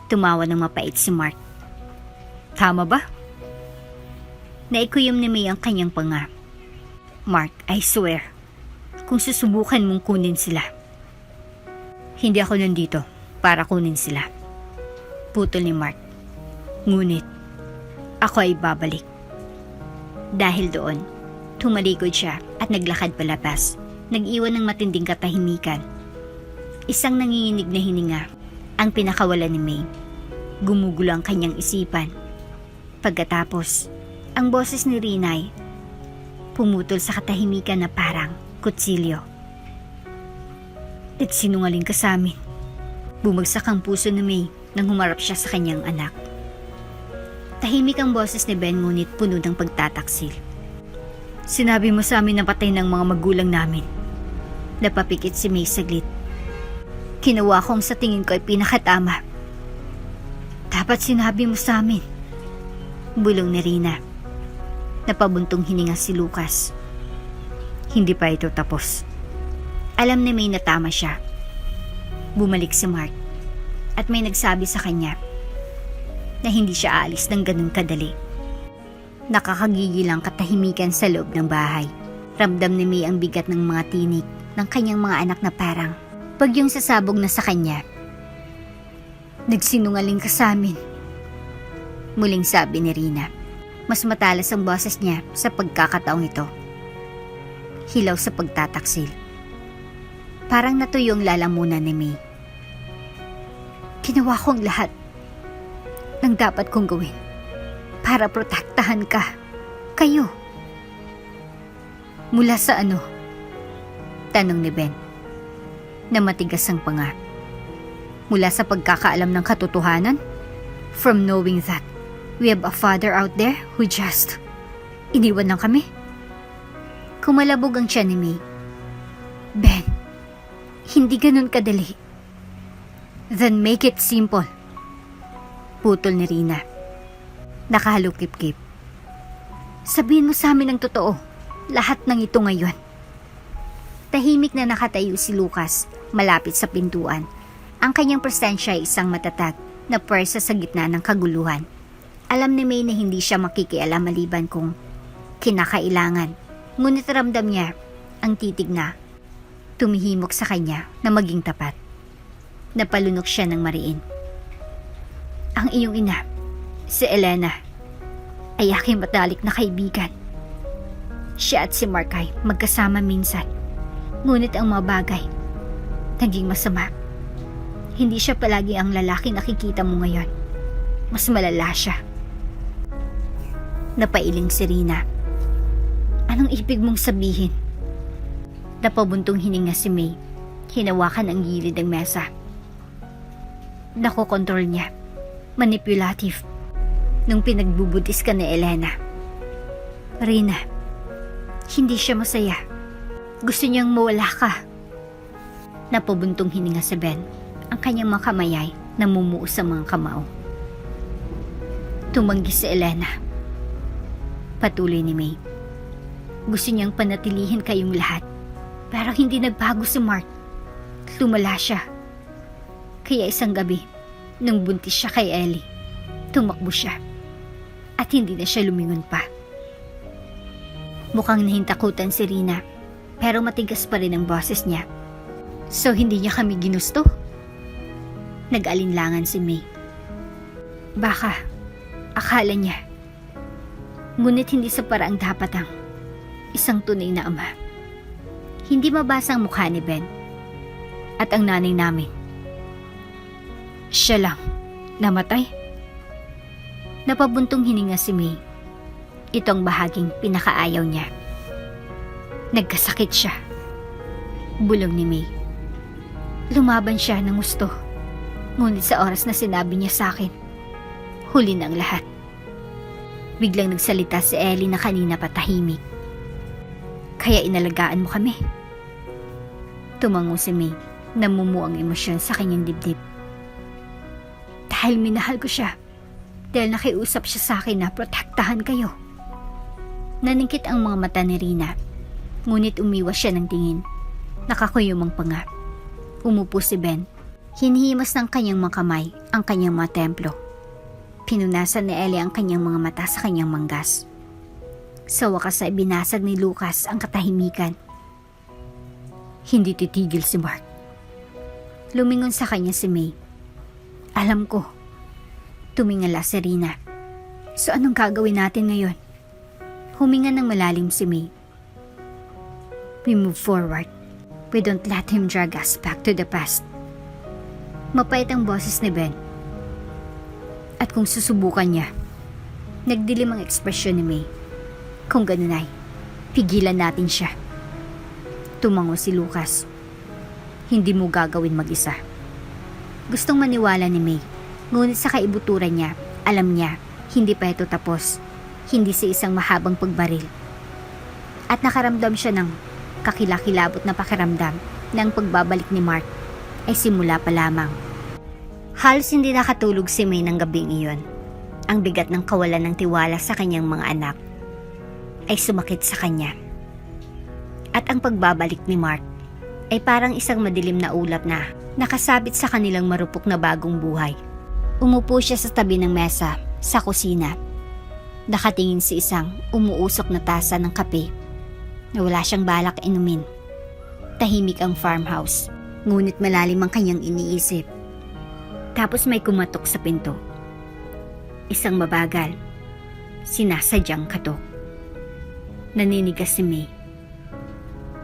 Tumawa ng mapait si Mark. Tama ba? Naikuyom ni May ang kanyang panga. Mark, I swear, kung susubukan mong kunin sila. Hindi ako nandito para kunin sila. Putol ni Mark. Ngunit, ako ay babalik. Dahil doon, tumalikod siya at naglakad palabas. Nag-iwan ng matinding katahimikan. Isang nanginginig na hininga ang pinakawala ni May. Gumugulo ang kanyang isipan. Pagkatapos, ang boses ni Rinay pumutol sa katahimikan na parang kutsilyo. At sinungaling ka sa amin. Bumagsak ang puso ni May nang humarap siya sa kanyang anak. Tahimik ang boses ni Ben ngunit puno ng pagtataksil. Sinabi mo sa amin na patay ng mga magulang namin. Napapikit si May saglit. Kinawa kong sa tingin ko ay pinakatama. Dapat sinabi mo sa amin. Bulong ni Rina. Napabuntong hininga si Lucas. Hindi pa ito tapos. Alam ni May na tama siya. Bumalik si Mark at may nagsabi sa kanya na hindi siya aalis ng ganun kadali. Nakakagigil ang katahimikan sa loob ng bahay. Ramdam ni May ang bigat ng mga tinig ng kanyang mga anak na parang bagyong sasabog na sa kanya. Nagsinungaling ka sa amin. Muling sabi ni Rina. Mas matalas ang boses niya sa pagkakataong ito. Hilaw sa pagtataksil. Parang natuyo ang lalamunan ni May. Ginawa kong lahat ng dapat kong gawin para protektahan ka. Kayo. Mula sa ano? Tanong ni Ben. Na matigas ang panga. Mula sa pagkakaalam ng katotohanan? From knowing that we have a father out there who just iniwan lang kami? Kumalabog ang tiyan ni May. Ben, hindi ganun kadali. Then make it simple. Putol ni Rina. Nakahalukip-kip. Sabihin mo sa amin ang totoo. Lahat ng ito ngayon. Tahimik na nakatayo si Lucas malapit sa pintuan. Ang kanyang presensya ay isang matatag na pwersa sa gitna ng kaguluhan. Alam ni May na hindi siya makikialam maliban kung kinakailangan. Ngunit ramdam niya ang titig na tumihimok sa kanya na maging tapat. Napalunok siya ng mariin. Ang iyong ina, si Elena, ay aking matalik na kaibigan. Siya at si Mark ay magkasama minsan. Ngunit ang mga bagay, naging masama. Hindi siya palagi ang lalaki nakikita mo ngayon. Mas malala siya. Napailing si Rina. Anong ibig mong sabihin? Napabuntong hininga si May. Hinawakan ang gilid ng mesa. Nakokontrol niya. Manipulative. Nung pinagbubutis ka ni Elena. Rina, hindi siya masaya. Gusto niyang mawala ka. Napabuntong hininga si Ben. Ang kanyang mga kamay ay namumuo sa mga kamao. Tumanggi si Elena. Patuloy ni May. Gusto niyang panatilihin kayong lahat. Pero hindi nagbago si Mark. Lumala siya. Kaya isang gabi, nung buntis siya kay Ellie, tumakbo siya. At hindi na siya lumingon pa. Mukhang nahintakutan si Rina, pero matigas pa rin ang boses niya. So hindi niya kami ginusto? Nag-alinlangan si May. Baka, akala niya. Ngunit hindi sa paraang dapat ang isang tunay na ama. Hindi mabasa ang mukha ni Ben. At ang nanay namin. Siya lang, namatay. Napabuntong hininga si May. Ito ang bahaging pinakaayaw niya. Nagkasakit siya. Bulong ni May. Lumaban siya ng gusto. Ngunit sa oras na sinabi niya sa akin, huli na ang lahat. Biglang nagsalita si Ellie na kanina patahimik. Kaya inalagaan mo kami. Tumango si May, namumuo ang emosyon sa kanyang dibdib. Dahil minahal ko siya. Dahil nakiusap siya sa akin na protektahan kayo. Naningkit ang mga mata ni Rina. Ngunit umiwas siya ng tingin. Nakakuyumang panga. Umupo si Ben. Hinihimas ng kanyang mga kamay ang kanyang mga templo. Pinunasan ni Ellie ang kanyang mga mata sa kanyang manggas. Sa wakas ay binasag ni Lucas ang katahimikan. Hindi titigil si Mark. Lumingon sa kanya si May. Alam ko. Tumingala si Rina. So anong gagawin natin ngayon? Huminga ng malalim si May. We move forward. We don't let him drag us back to the past. Mapait ang boses ni Ben. At kung susubukan niya, nagdilim ang ekspresyon ni May. Kung ganun ay, pigilan natin siya. Tumango si Lucas. Hindi mo gagawin mag-isa. Gustong maniwala ni May, ngunit sa kaibuturan niya, alam niya, hindi pa ito tapos. Hindi sa isang mahabang pagbaril. At nakaramdam siya ng kakilakilabot na pakiramdam na ang pagbabalik ni Mark ay simula pa lamang. Halos hindi nakatulog si May ng gabing iyon. Ang bigat ng kawalan ng tiwala sa kanyang mga anak ay sumakit sa kanya. At ang pagbabalik ni Mark ay parang isang madilim na ulap na nakasabit sa kanilang marupok na bagong buhay. Umupo siya sa tabi ng mesa sa kusina. Nakatingin si isang umuusok na tasa ng kape na wala siyang balak inumin. Tahimik ang farmhouse, ngunit malalim ang kanyang iniisip. Tapos may kumatok sa pinto. Isang mabagal, sinasadyang katok. Naninigas si May.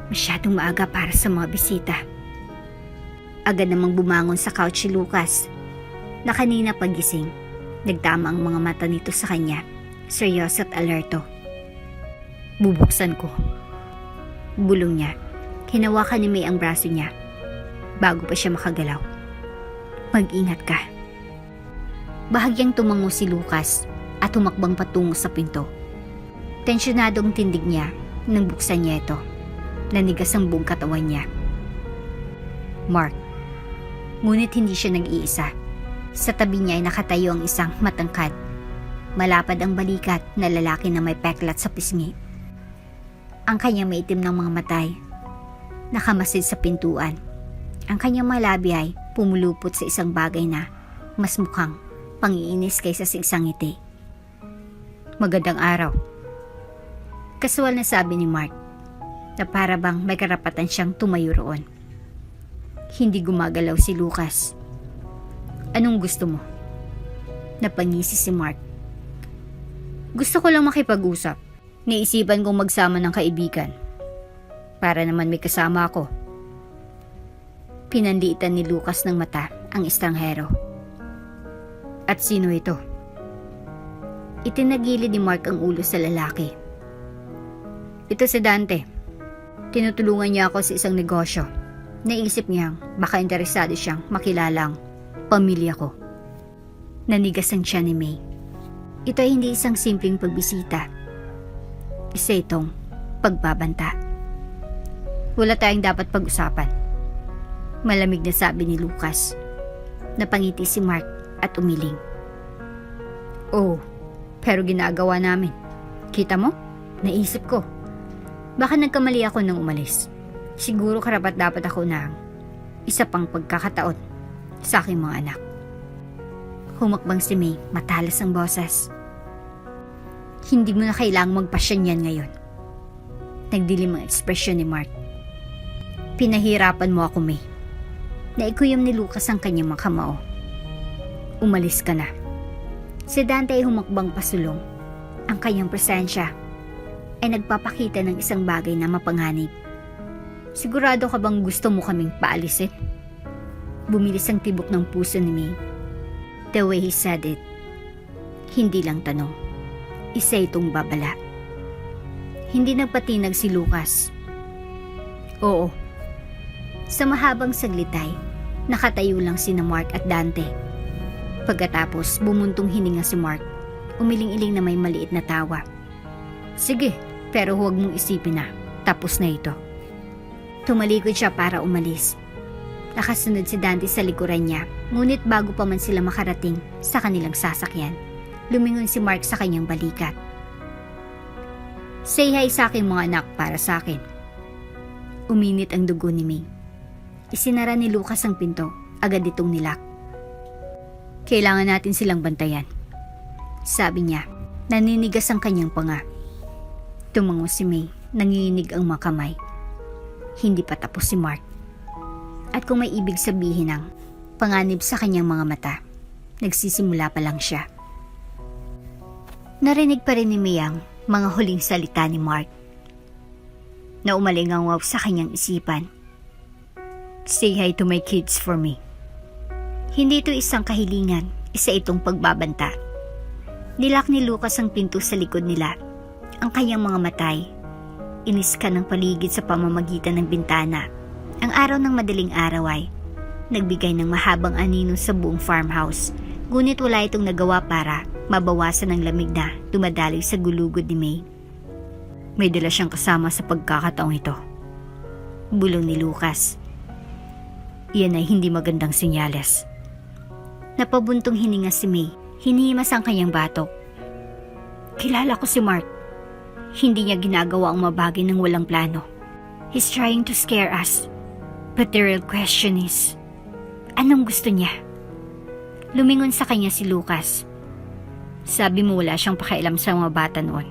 Masyadong maaga para sa mga bisita. Agad namang bumangon sa couch si Lucas, na kanina pagising. Nagtama ang mga mata nito sa kanya, seryoso at alerto. Bubuksan ko. Bulong niya. Hinawakan ni May ang braso niya bago pa siya makagalaw. Mag-ingat ka. Bahagyang tumango si Lucas at tumakbang patungo sa pinto. Tensyonado ang tindig niya nang buksan niya ito. Nanigas ang buong katawan niya. Mark. Ngunit hindi siya nag-iisa. Sa tabi niya ay nakatayo ang isang matangkad. Malapad ang balikat na lalaki na may peklat sa pisngi. Ang kanyang maitim ng mga matay nakamasid sa pintuan. Ang kanyang mga labi ay pumulupot sa isang bagay na mas mukhang pangiinis kaysa sa isang ngiti. Magandang araw. Kasual na sabi ni Mark na para bang may karapatan siyang tumayo roon. Hindi gumagalaw si Lucas. Anong gusto mo? Napangisi si Mark. Gusto ko lang makipag-usap. Naisipan kong magsama ng kaibigan. Para naman may kasama ako. Pinanliitan ni Lucas ng mata ang estranghero. At sino ito? Itinagilid ni Mark ang ulo sa lalaki. Ito si Dante. Tinutulungan niya ako sa isang negosyo. Naisip niyang baka interesado siyang makilalang pamilya ko. Nanigas ang tiyan ni May. Ito ay hindi isang simpleng pagbisita. Isa itong pagbabanta. Wala tayong dapat pag-usapan. Malamig na sabi ni Lucas. Napangiti si Mark at umiling. Oh, pero ginagawa namin. Kita mo? Naisip ko. Baka nagkamali ako nang umalis. Siguro karapat-dapat ako ng isa pang pagkakataon sa aking mga anak. Humakbang si May, matalas ang boses. Hindi mo na kailangang magpasyan yan ngayon. Nagdilim ang ekspresyon ni Mark. Pinahirapan mo ako, May. Naikuyom ni Lucas ang kanyang mga kamao. Umalis ka na. Si Dante ay humakbang pasulong. Ang kanyang presensya ay nagpapakita ng isang bagay na mapanganib. Sigurado ka bang gusto mo kaming paalisin? Bumilis ang tibok ng puso ni May. The way he said it, hindi lang tanong. Isa itong babala. Hindi nagpatinag si Lucas. Oo. Sa mahabang saglitay, nakatayo lang sina Mark at Dante. Pagkatapos, bumuntong hininga si Mark. Umiling-iling na may maliit na tawa. Sige, pero huwag mong isipin na. Tapos na ito. Tumalikod siya para umalis. Nakasunod si Dante sa likuran niya, ngunit bago pa man sila makarating sa kanilang sasakyan, lumingon si Mark sa kanyang balikat. Say hi sa aking mga anak para sa akin. Uminit ang dugo ni May. Isinara ni Lucas ang pinto, agad itong nilak. Kailangan natin silang bantayan. Sabi niya, naninigas ang kanyang panga. Tumango si May, nanginginig ang mga kamay. Hindi pa tapos si Mark. At kung may ibig sabihin ng panganib sa kanyang mga mata, nagsisimula pa lang siya. Narinig pa rin ni May ang mga huling salita ni Mark na umalingaw sa kanyang isipan. Say hi to my kids for me. Hindi ito isang kahilingan, isa itong pagbabanta. Nilak ni Lucas ang pinto sa likod nila. Ang kanyang mga matay iniskan ng paligid sa pamamagitan ng bintana. Ang araw ng madaling araw ay nagbigay ng mahabang anino sa buong farmhouse, ngunit wala itong nagawa para mabawasan ang lamig na dumadaloy sa gulugod ni May. May dala siyang kasama sa pagkakataong ito. Bulong ni Lucas. Iyan ay hindi magandang senyales. Napabuntong hininga si May. Hinihimas ang kanyang batok. Kilala ko si Mark. Hindi niya ginagawa ang mabagay ng walang plano. He's trying to scare us. But the real question is, anong gusto niya? Lumingon sa kanya si Lucas. Sabi mo wala siyang pakialam sa mga bata noon.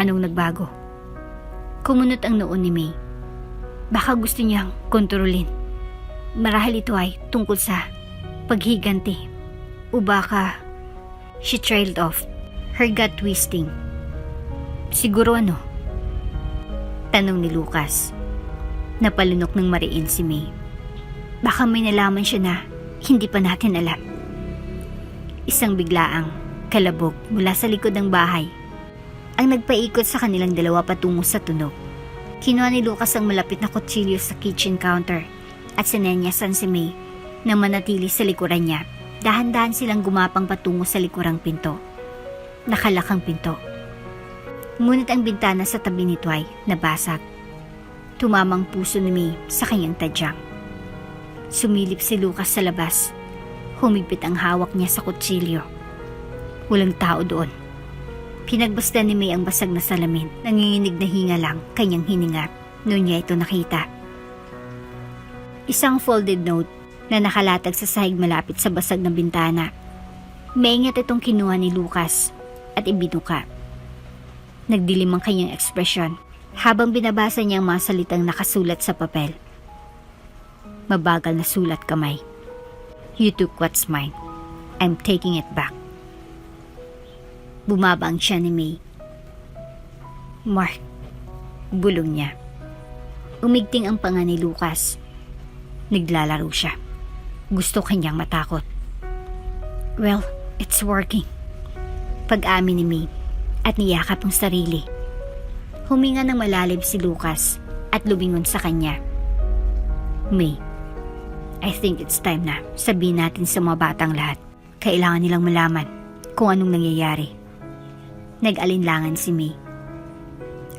Anong nagbago? Kumunot ang noon ni May. Baka gusto niyang kontrolin. Marahil ito ay tungkol sa paghiganti. O baka, she trailed off, her gut twisting. Siguro ano? Tanong ni Lucas. Napalunok ng mariin si May. Baka may nalaman siya na hindi pa natin alam. Isang biglaang kalabog mula sa likod ng bahay ang nagpaikot sa kanilang dalawa patungo sa tunog. Kinuha ni Lucas ang malapit na kutsilyo sa kitchen counter at sinenyasan si May na manatili sa likuran niya. Dahan-dahan silang gumapang patungo sa likurang pinto. Nakalakang pinto. Ngunit ang bintana sa tabi nito ay nabasag. Tumamang puso ni May sa kanyang tadyang. Sumilip si Lucas sa labas. Humigpit ang hawak niya sa kutsilyo. Walang tao doon. Pinagbasdan ni May ang basag na salamin. Nanginginig na hinga lang kanyang hininga noon niya ito nakita. Isang folded note na nakalatag sa sahig malapit sa basag ng bintana. Maingat itong kinuha ni Lucas at ibinuka. Nagdilim ang kanyang ekspresyon habang binabasa niya ang mga salitang nakasulat sa papel. Mabagal na sulat kamay. You took what's mine. I'm taking it back. Bumaba ang tiyan ni May. Mark, bulong niya. Umigting ang panga ni Lucas. Naglalaro siya. Gusto kanyang matakot. Well, it's working. Pag-amin ni May at niyakap ang sarili. Huminga ng malalim si Lucas at lumingon sa kanya. May, I think it's time na sabihin natin sa mga batang lahat. Kailangan nilang malaman kung anong nangyayari. Nag-alinlangan si May.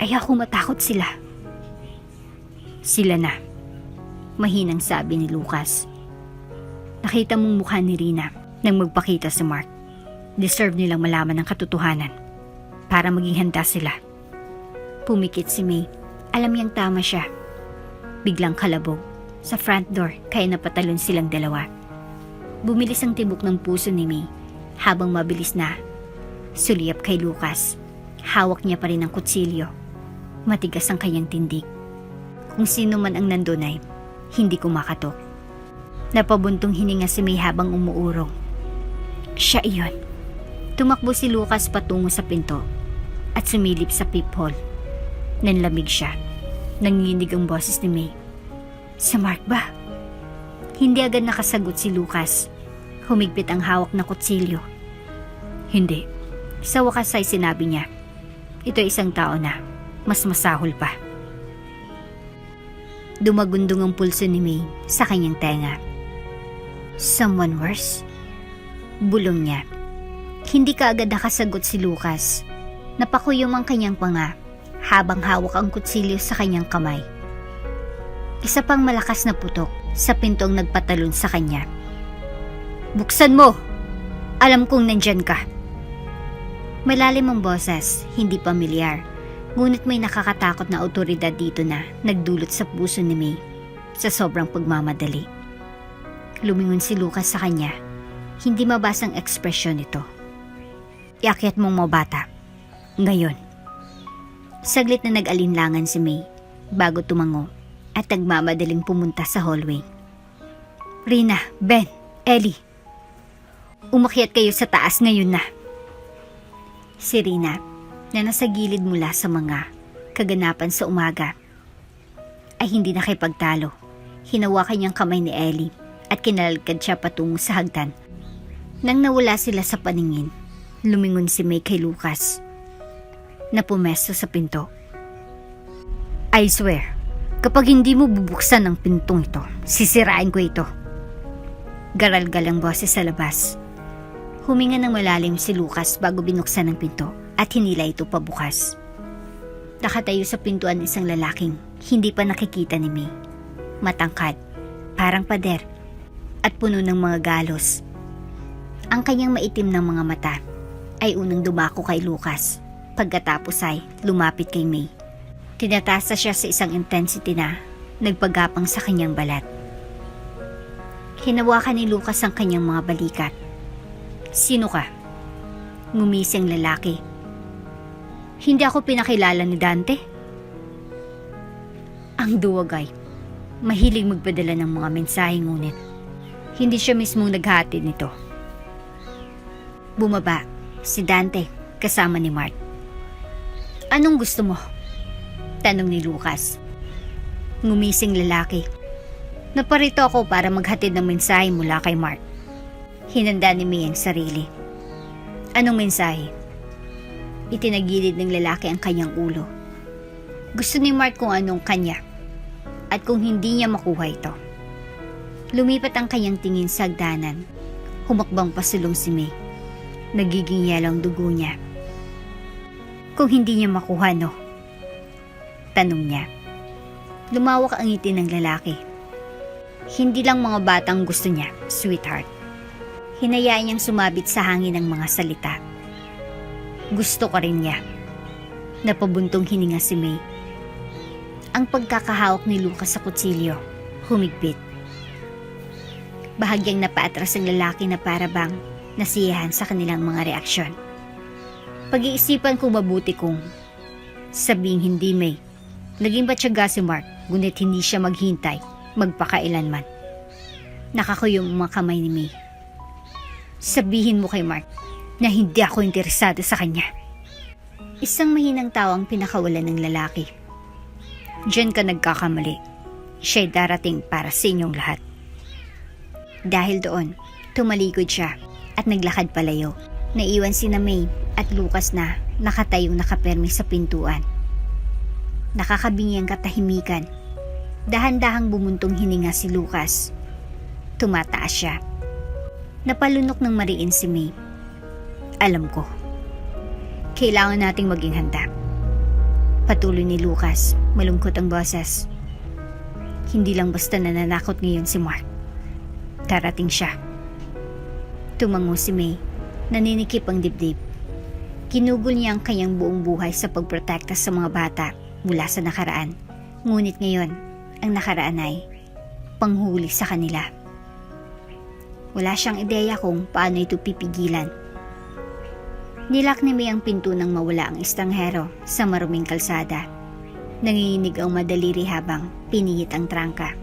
Ayoko matakot sila. Sila na. Mahinang sabi ni Lucas. Nakita mong mukha ni Rina nang magpakita si Mark. Deserve nilang malaman ang katotohanan para maging handa sila. Pumikit si May. Alam niyang tama siya. Biglang kalabog sa front door kaya napatalon silang dalawa. Bumilis ang tibok ng puso ni May habang mabilis na suliyap kay Lucas. Hawak niya pa rin ang kutsilyo. Matigas ang kanyang tindig. Kung sino man ang nandun ay hindi kumakatok. Napabuntong hininga si May habang umuurong. Siya iyon. Tumakbo si Lucas patungo sa pinto at sumilip sa peephole. Nanlamig siya. Nanginig ang boses ni May. Si Mark ba? Hindi agad nakasagot si Lucas. Humigpit ang hawak na kutsilyo. Hindi. Sa wakas ay sinabi niya, ito ay isang tao na mas masahol pa. Dumagundong ang pulso ni May sa kanyang tenga. Someone worse? Bulong niya. Hindi kaagad nakasagot si Lucas. Napakuyom ang kanyang panga habang hawak ang kutsilyo sa kanyang kamay. Isa pang malakas na putok sa pintong nagpatalon sa kanya. Buksan mo! Alam kong nandyan ka. Malalim ang boses, hindi pamilyar. Ngunit may nakakatakot na otoridad dito na nagdulot sa puso ni May sa sobrang pagmamadali. Lumingon si Lucas sa kanya. Hindi mabasang ekspresyon nito. Iakyat mong mga bata. Ngayon. Saglit na nag-alinlangan si May bago tumango at nagmamadaling pumunta sa hallway. Rina, Ben, Ellie. Umakyat kayo sa taas ngayon na. Si Rina, na nasa gilid mula sa mga kaganapan sa umaga, ay hindi nakipagtalo. Hinawakan niyang kamay ni Ellie at kinalalkad siya patungo sa hagdan. Nang nawala sila sa paningin, lumingon si May kay Lucas na pumesto sa pinto. I swear, kapag hindi mo bubuksan ang pintong ito, sisirain ko ito. Garalgal ang boses sa labas. Huminga ng malalim si Lucas bago binuksan ang pinto at hinila ito pabukas. Nakatayo sa pintuan isang lalaking hindi pa nakikita ni May. Matangkad, parang pader, at puno ng mga galos. Ang kanyang maitim ng mga mata ay unang dumako kay Lucas. Pagkatapos ay lumapit kay May. Tinatasa siya sa isang intensity na nagpagapang sa kanyang balat. Hinawakan ni Lucas ang kanyang mga balikat. Sino ka? Ngumisi ang lalaki. Hindi ako pinakilala ni Dante. Ang duwag ay mahilig magpadala ng mga mensahe ngunit hindi siya mismong naghatid nito. Bumaba si Dante kasama ni Mark. Anong gusto mo? Tanong ni Lucas. Ngumising lalaki. Naparito ako para maghatid ng mensahe mula kay Mark. Hinanda ni May ang sarili. Anong mensahe? Itinagilid ng lalaki ang kanyang ulo. Gusto ni Mark kung anong kanya at kung hindi niya makuha ito. Lumipat ang kanyang tingin sa hagdanan. Humakbang pasulong si May. Nagiging yelo ang dugo niya. Kung hindi niya makuha, no? Tanong niya. Lumawak ang ngiti ng lalaki. Hindi lang mga batang gusto niya, sweetheart. Hinayaan niyang sumabit sa hangin ang mga salita. Gusto ko rin niya. Napabuntong hininga si May. Ang pagkakahawak ni Lucas sa kutsilyo, humigpit. Bahagyang napaatras ang lalaki na parabang nasiyahan sa kanilang mga reaksyon. Pag-iisipan ko mabuti kung sabing hindi, May. Naging batyaga si Mark, ngunit hindi siya maghintay, magpakailanman. Nakakuyong ang mga kamay ni May. Sabihin mo kay Mark na hindi ako interesado sa kanya. Isang mahinang tawang pinakawalan ng lalaki. Diyan ka nagkakamali. Siya'y darating para sa inyong lahat. Dahil doon, tumalikod siya at naglakad palayo. Naiwan sina May at Lucas na nakatayong nakapermi sa pintuan. Nakakabingyang katahimikan. Dahan-dahang bumuntong hininga si Lucas. Tumataas siya. Napalunok ng mariin si May. Alam ko. Kailangan nating maging handa. Patuloy ni Lucas, malungkot ang boses. Hindi lang basta nananakot ngayon si Mark. Darating siya. Tumango si May, naninikip ang dibdib. Kinugol niya ang kanyang buong buhay sa pagprotekta sa mga bata mula sa nakaraan. Ngunit ngayon, ang nakaraan ay panghuli sa kanila. Wala siyang ideya kung paano ito pipigilan. Nilak ni May ang pinto nang mawala ang estranghero sa maruming kalsada. Nanginginig ang madaliri habang pinihit ang trangka.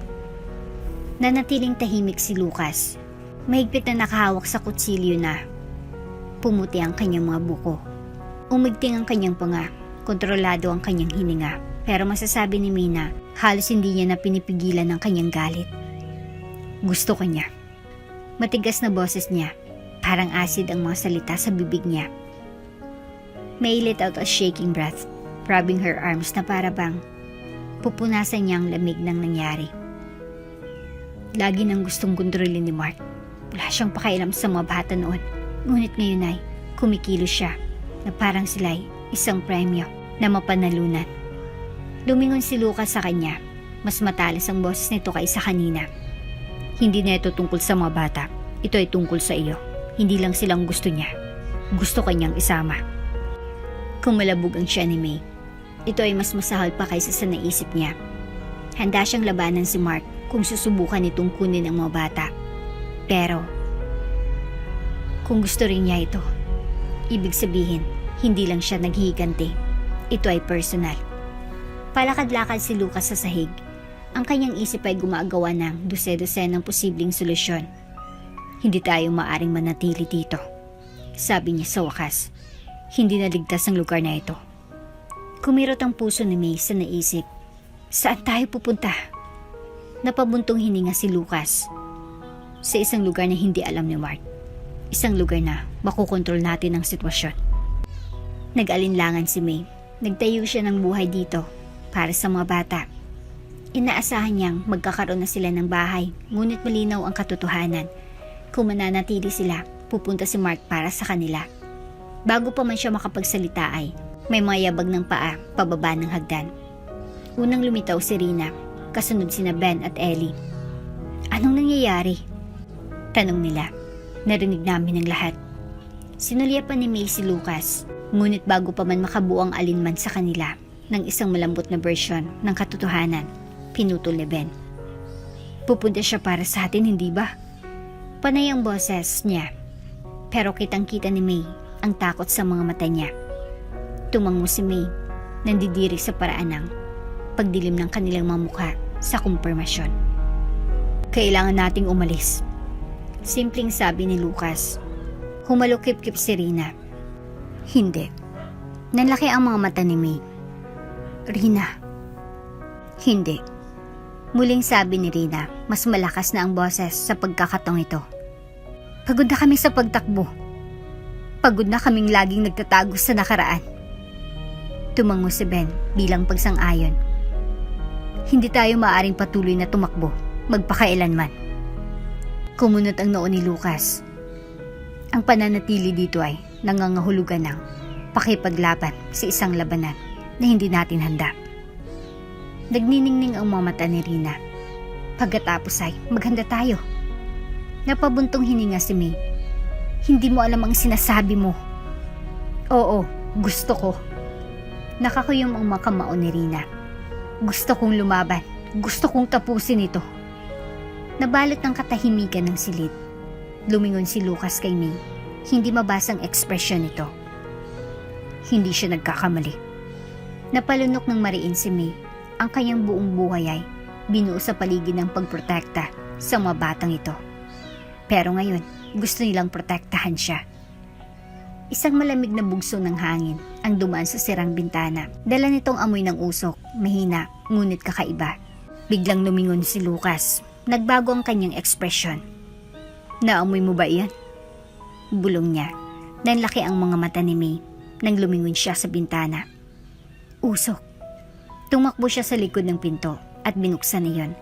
Nanatiling tahimik si Lucas. Mahigpit na nakahawak sa kutsilyo na pumuti ang kanyang mga buko. Umigting ang kanyang panga, kontrolado ang kanyang hininga. Pero masasabi ni May na halos hindi niya na pinipigilan ang kanyang galit. Gusto ko niya. Matigas na boses niya, parang acid ang mga salita sa bibig niya. May let out a shaking breath, rubbing her arms na para bang pupunasan niya ang lamig ng nangyari. Lagi nang gustong kontrolin ni Mark. Wala siyang pakialam sa mga bata noon. Ngunit ngayon ay kumikilos siya na parang sila'y isang premyo na mapanalunan. Lumingon si Lucas sa kanya. Mas matalas ang boses nito kaysa kanina. Hindi na ito tungkol sa mga bata. Ito ay tungkol sa iyo. Hindi lang silang gusto niya. Gusto kanyang isama. Kumalabog ang siya ni May. Ito ay mas masahol pa kaysa sa naisip niya. Handa siyang labanan si Mark kung susubukan itong kunin ang mga bata. Pero, kung gusto rin niya ito, ibig sabihin, hindi lang siya naghihiganti. Ito ay personal. Palakad-lakad si Lucas sa sahig. Ang kanyang isip ay gumagawa ng dose-dose ng posibleng solusyon. Hindi tayo maaring manatili dito, sabi niya sa wakas. Hindi na ligtas ang lugar na ito. Kumirot ang puso ni May sa naisip. Saan tayo pupunta? Napabuntong hininga si Lucas. Sa isang lugar na hindi alam ni Mark. Isang lugar na makukontrol natin ang sitwasyon. Nag-alinlangan si May. Nagtayo siya ng buhay dito para sa mga bata. Inaasahan niyang magkakaroon na sila ng bahay, ngunit malinaw ang katotohanan. Kung mananatili sila, pupunta si Mark para sa kanila. Bago pa man siya makapagsalita ay may mga yabag ng paa pababa ng hagdan. Unang lumitaw si Rina, kasunod sina Ben at Ellie. Anong nangyayari? Tanong nila. Narinig namin ang lahat. Sinulyapan ni May si Lucas, ngunit bago pa man makabuo ang alinman sa kanila ng isang malambot na bersyon ng katotohanan, pinutol ni Ben. Pupunta siya para sa atin, hindi ba? Panay ang boses niya, pero kitang-kita ni May ang takot sa mga mata niya. Tumango si May, nandidiri sa paraan ng pagdilim ng kanilang mga mukha sa kumpirmasyon. Kailangan nating umalis. Simpleng sabi ni Lucas. Humalukip-kip si Rina. Hindi. Nanlaki ang mga mata ni May. Rina. Hindi. Muling sabi ni Rina, mas malakas na ang boses sa pagkakataong ito. Pagod na kami sa pagtakbo. Pagod na kaming laging nagtatago sa nakaraan. Tumango si Ben bilang pagsang-ayon. Hindi tayo maaaring patuloy na tumakbo, magpakailanman. Kumunot ang noo ni Lucas. Ang pananatili dito ay nangangahulugan ng pakipaglaban sa isang labanan na hindi natin handa. Nagniningning ang mga mata ni Rina. Pagkatapos ay maghanda tayo. Napabuntong hininga si May. Hindi mo alam ang sinasabi mo. Oo, gusto ko. Nakakuyom ang mga kamao ni Rina. Gusto kong lumaban. Gusto kong tapusin ito. Nabalot ng katahimikan ng silid. Lumingon si Lucas kay May. Hindi mabasang ekspresyon nito. Hindi siya nagkakamali. Napalunok ng mariin si May. Ang kanyang buong buhay ay binuo sa paligid ng pagprotekta sa mga batang ito. Pero ngayon, gusto nilang protektahan siya. Isang malamig na bugso ng hangin ang dumaan sa sirang bintana. Dala nitong amoy ng usok, mahina, ngunit kakaiba. Biglang lumingon si Lucas. Nagbago ang kanyang ekspresyon. Naamoy mo ba iyan? Bulong niya. Nanlaki ang mga mata ni May nang lumingon siya sa bintana. Usok. Tumakbo siya sa likod ng pinto at binuksan niyon.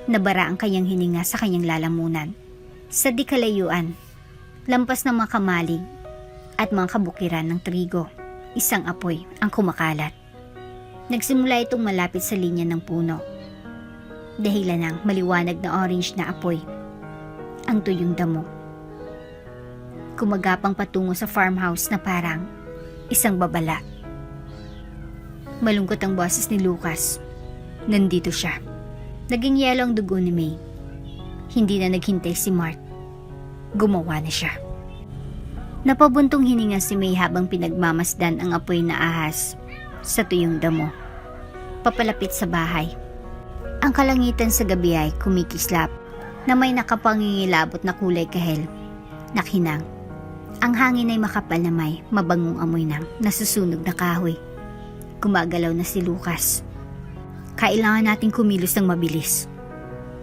Nabara ang kanyang hininga sa kanyang lalamunan. Sa di kalayuan, lampas ng mga kamalig at mga kabukiran ng trigo, isang apoy ang kumakalat. Nagsimula itong malapit sa linya ng puno. Dahilan ng maliwanag na orange na apoy, ang tuyong damo. Kumagapang patungo sa farmhouse na parang isang babala. Malungkot ang boses ni Lucas. Nandito siya. Naging yelo ang dugo ni May. Hindi na naghintay si Mark. Gumawa na siya. Napabuntong hininga si May habang pinagmamasdan ang apoy na ahas sa tuyong damo. Papalapit sa bahay. Ang kalangitan sa gabi ay kumikislap na may nakapangingilabot na kulay kahel. Nakhinang. Ang hangin ay makapal na may mabangong amoy ng nasusunog na kahoy. Gumagalaw na si Lucas. Kailangan nating kumilos ng mabilis.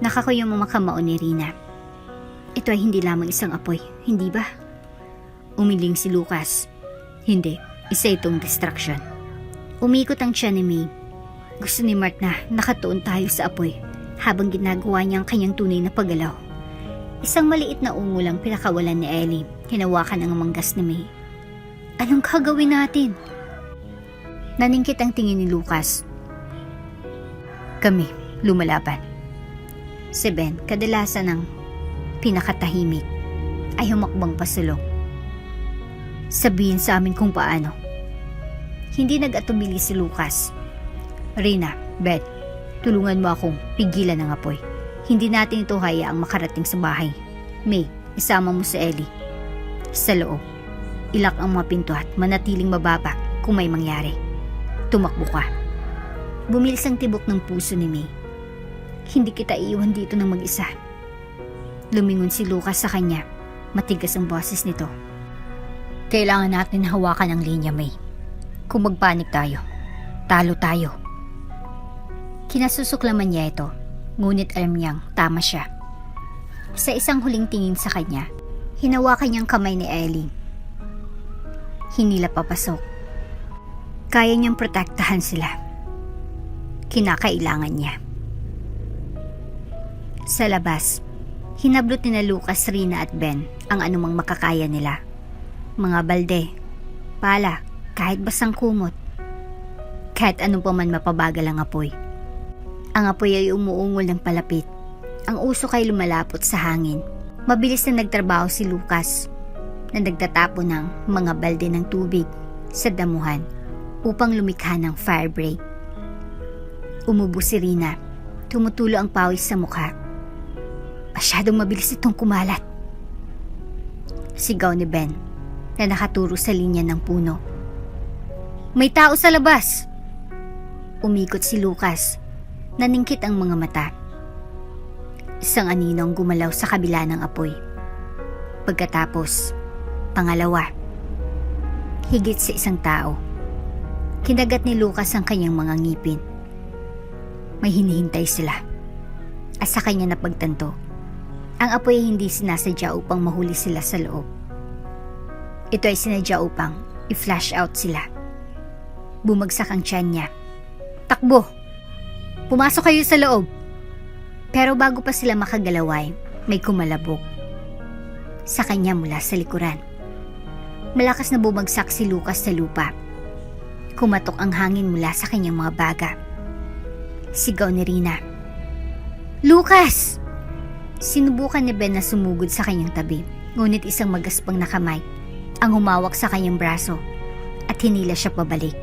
Nakakuyong mga kamao ni Rina. Ito ay hindi lamang isang apoy, hindi ba? Umiling si Lucas. Hindi, isa itong distraction. Umikot ang tiyan ni May. Gusto ni Mark na nakatuon tayo sa apoy habang ginagawa niya ang kanyang tunay na paggalaw. Isang maliit na ungulang pinakawalan ni Ellie. Hinawakan ang manggas ni May. Anong gagawin natin? Naningkit ang tingin ni Lucas. Kami, lumalaban. Si Ben, kadalasan ng pinakatahimik, ay humakbang pasulong. Sabihin sa amin kung paano. Hindi nag-atubili si Lucas. Rina, Ben, tulungan mo akong pigilan ng apoy. Hindi natin ito hayaang makarating sa bahay. May, isama mo si Ellie. Sa loob, ilak ang mga pinto at manatiling mababa kung may mangyari. Tumakbo ka. Bumilis ang tibok ng puso ni May. Hindi kita iiwan dito ng mag-isa. Lumingon si Lucas sa kanya. Matigas ang boses nito. Kailangan natin hawakan ang linya, May. Kung magpanik tayo, talo tayo. Kinasusuklaman niya ito, ngunit alam niyang tama siya. Sa isang huling tingin sa kanya, hinawakan niyang kamay ni Ellie. Hinila papasok. Kaya niyang protektahan sila. Kinakailangan niya. Sa labas, hinablot ni na Lucas, Rina at Ben ang anumang makakaya nila. Mga balde, pala, kahit basang kumot. Kahit anong pa man mapabagal ang apoy. Ang apoy ay umuungol ng palapit. Ang usok ay lumalapot sa hangin. Mabilis na nagtrabaho si Lucas na nagtatapo ng mga balde ng tubig sa damuhan upang lumikha ng fire break. Umubo si Rina. Tumutulo ang pawis sa mukha. Masyadong mabilis itong kumalat. Sigaw ni Ben na nakaturo sa linya ng puno. May tao sa labas! Umikot si Lucas. Naningkit ang mga mata. Isang anino ang gumalaw sa kabila ng apoy. Pagkatapos, pangalawa. Higit sa isang tao. Kinagat ni Lucas ang kanyang mga ngipin. May hinihintay sila. At sa kanya napagtanto, ang apoy ay hindi sinasadya upang mahuli sila sa loob. Ito ay sinadya upang i-flash out sila. Bumagsak ang tiyan niya. Takbo! Pumasok kayo sa loob! Pero bago pa sila makagalaway, may kumalabog. Sa kanya mula sa likuran. Malakas na bumagsak si Lucas sa lupa. Kumatok ang hangin mula sa kanyang mga baga. Sigaw ni Rina. Lucas! Sinubukan ni Ben na sumugod sa kanyang tabi, ngunit isang magaspang na kamay ang humawak sa kanyang braso at hinila siya pabalik.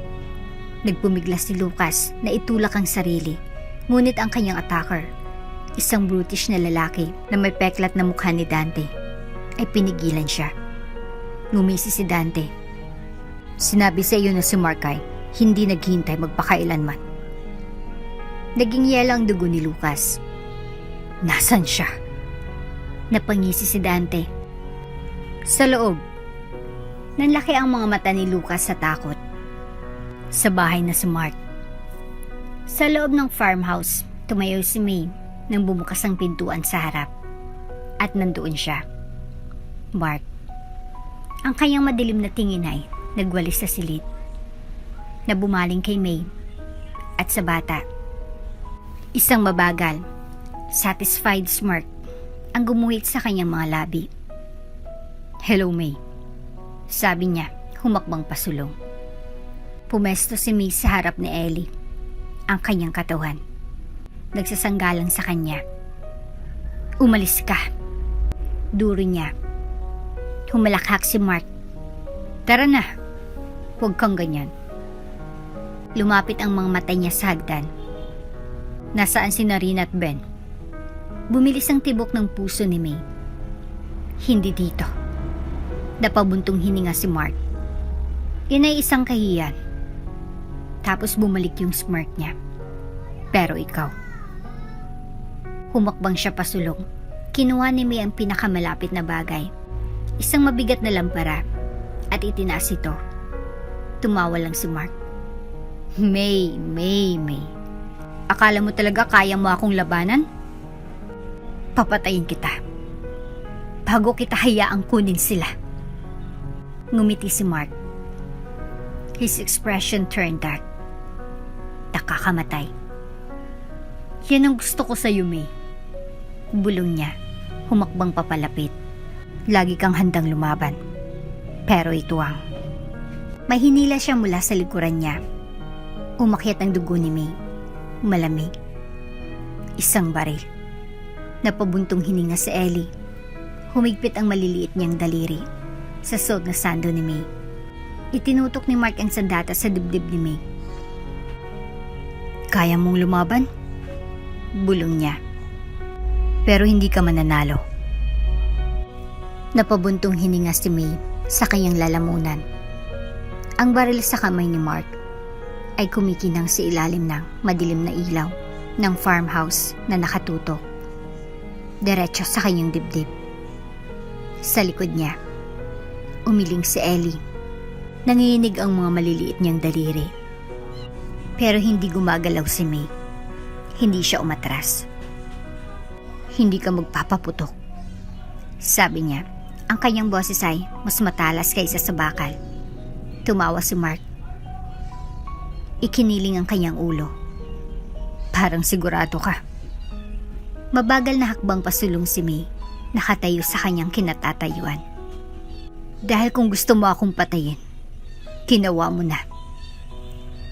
Nagpumiglas si Lucas na itulak ang sarili, ngunit ang kanyang attacker, isang brutish na lalaki na may peklat na mukha ni Dante, ay pinigilan siya. Ngumisi si Dante. Sinabi sa iyo na si Mark ay hindi naghintay magpakailanman. Naging yelo ang dugo ni Lucas. Nasaan siya? Napangisi si Dante. Sa loob. Nanlaki ang mga mata ni Lucas sa takot. Sa bahay na si Mark. Sa loob ng farmhouse, tumayo si May nang bumukas ang pintuan sa harap. At nandoon siya. Mark. Ang kanyang madilim na tingin ay nagwalis sa silid. Na bumaling kay May at sa bata. Isang mabagal, satisfied smirk ang gumuhit sa kanyang mga labi. "Hello, May," sabi niya, humakbang pasulong. Pumesto si May sa harap ni Ellie, ang kanyang katawan. Nagsasanggalang sa kanya. "Umalis ka," duro niya. Humalakhak si Mark. "Tara na, huwag kang ganyan." Lumapit ang mga mata niya sa hagdan. Nasaan si Narina at Ben? Bumilis ang tibok ng puso ni May. Hindi dito. Napabuntong hininga si Mark. Yan ay isang kahiyan. Tapos bumalik yung smirk niya. Pero ikaw. Humakbang siya pasulong. Kinuha ni May ang pinakamalapit na bagay. Isang mabigat na lampara. At itinaas ito. Tumawa lang si Mark. May. Akala mo talaga kaya mo akong labanan? Papatayin kita. Bago kita hayaang kunin sila. Ngumiti si Mark. His expression turned dark. Nakakamatay. Yan ang gusto ko sa'yo, May. Bulong niya, humakbang papalapit. Lagi kang handang lumaban. Pero ito ang... May hinila siya mula sa likuran niya. Umakyat ang dugo ni May. Malamig. Isang baril. Napabuntong hininga si Ellie. Humigpit ang maliliit niyang daliri sa suot na sando ni May. Itinutok ni Mark ang sandata sa dibdib ni May. "Kaya mong lumaban?" Bulong niya. "Pero hindi ka mananalo." Napabuntong hininga si May sa kanyang lalamunan. Ang baril sa kamay ni Mark ay kumikinang sa ilalim ng madilim na ilaw ng farmhouse na nakatutok. Diretso sa kanyang dibdib. Sa likod niya, umiling si Ellie. Nanginginig ang mga maliliit niyang daliri. Pero hindi gumagalaw si May. Hindi siya umatras. "Hindi ka magpapaputok," sabi niya. Ang kanyang boses ay mas matalas kaysa sa bakal. Tumawa si Mark. Ikiniling ang kanyang ulo. "Parang sigurado ka." Mabagal na hakbang pasulong si May, nakatayo sa kanyang kinatatayuan. "Dahil kung gusto mo akong patayin, ginawa mo na."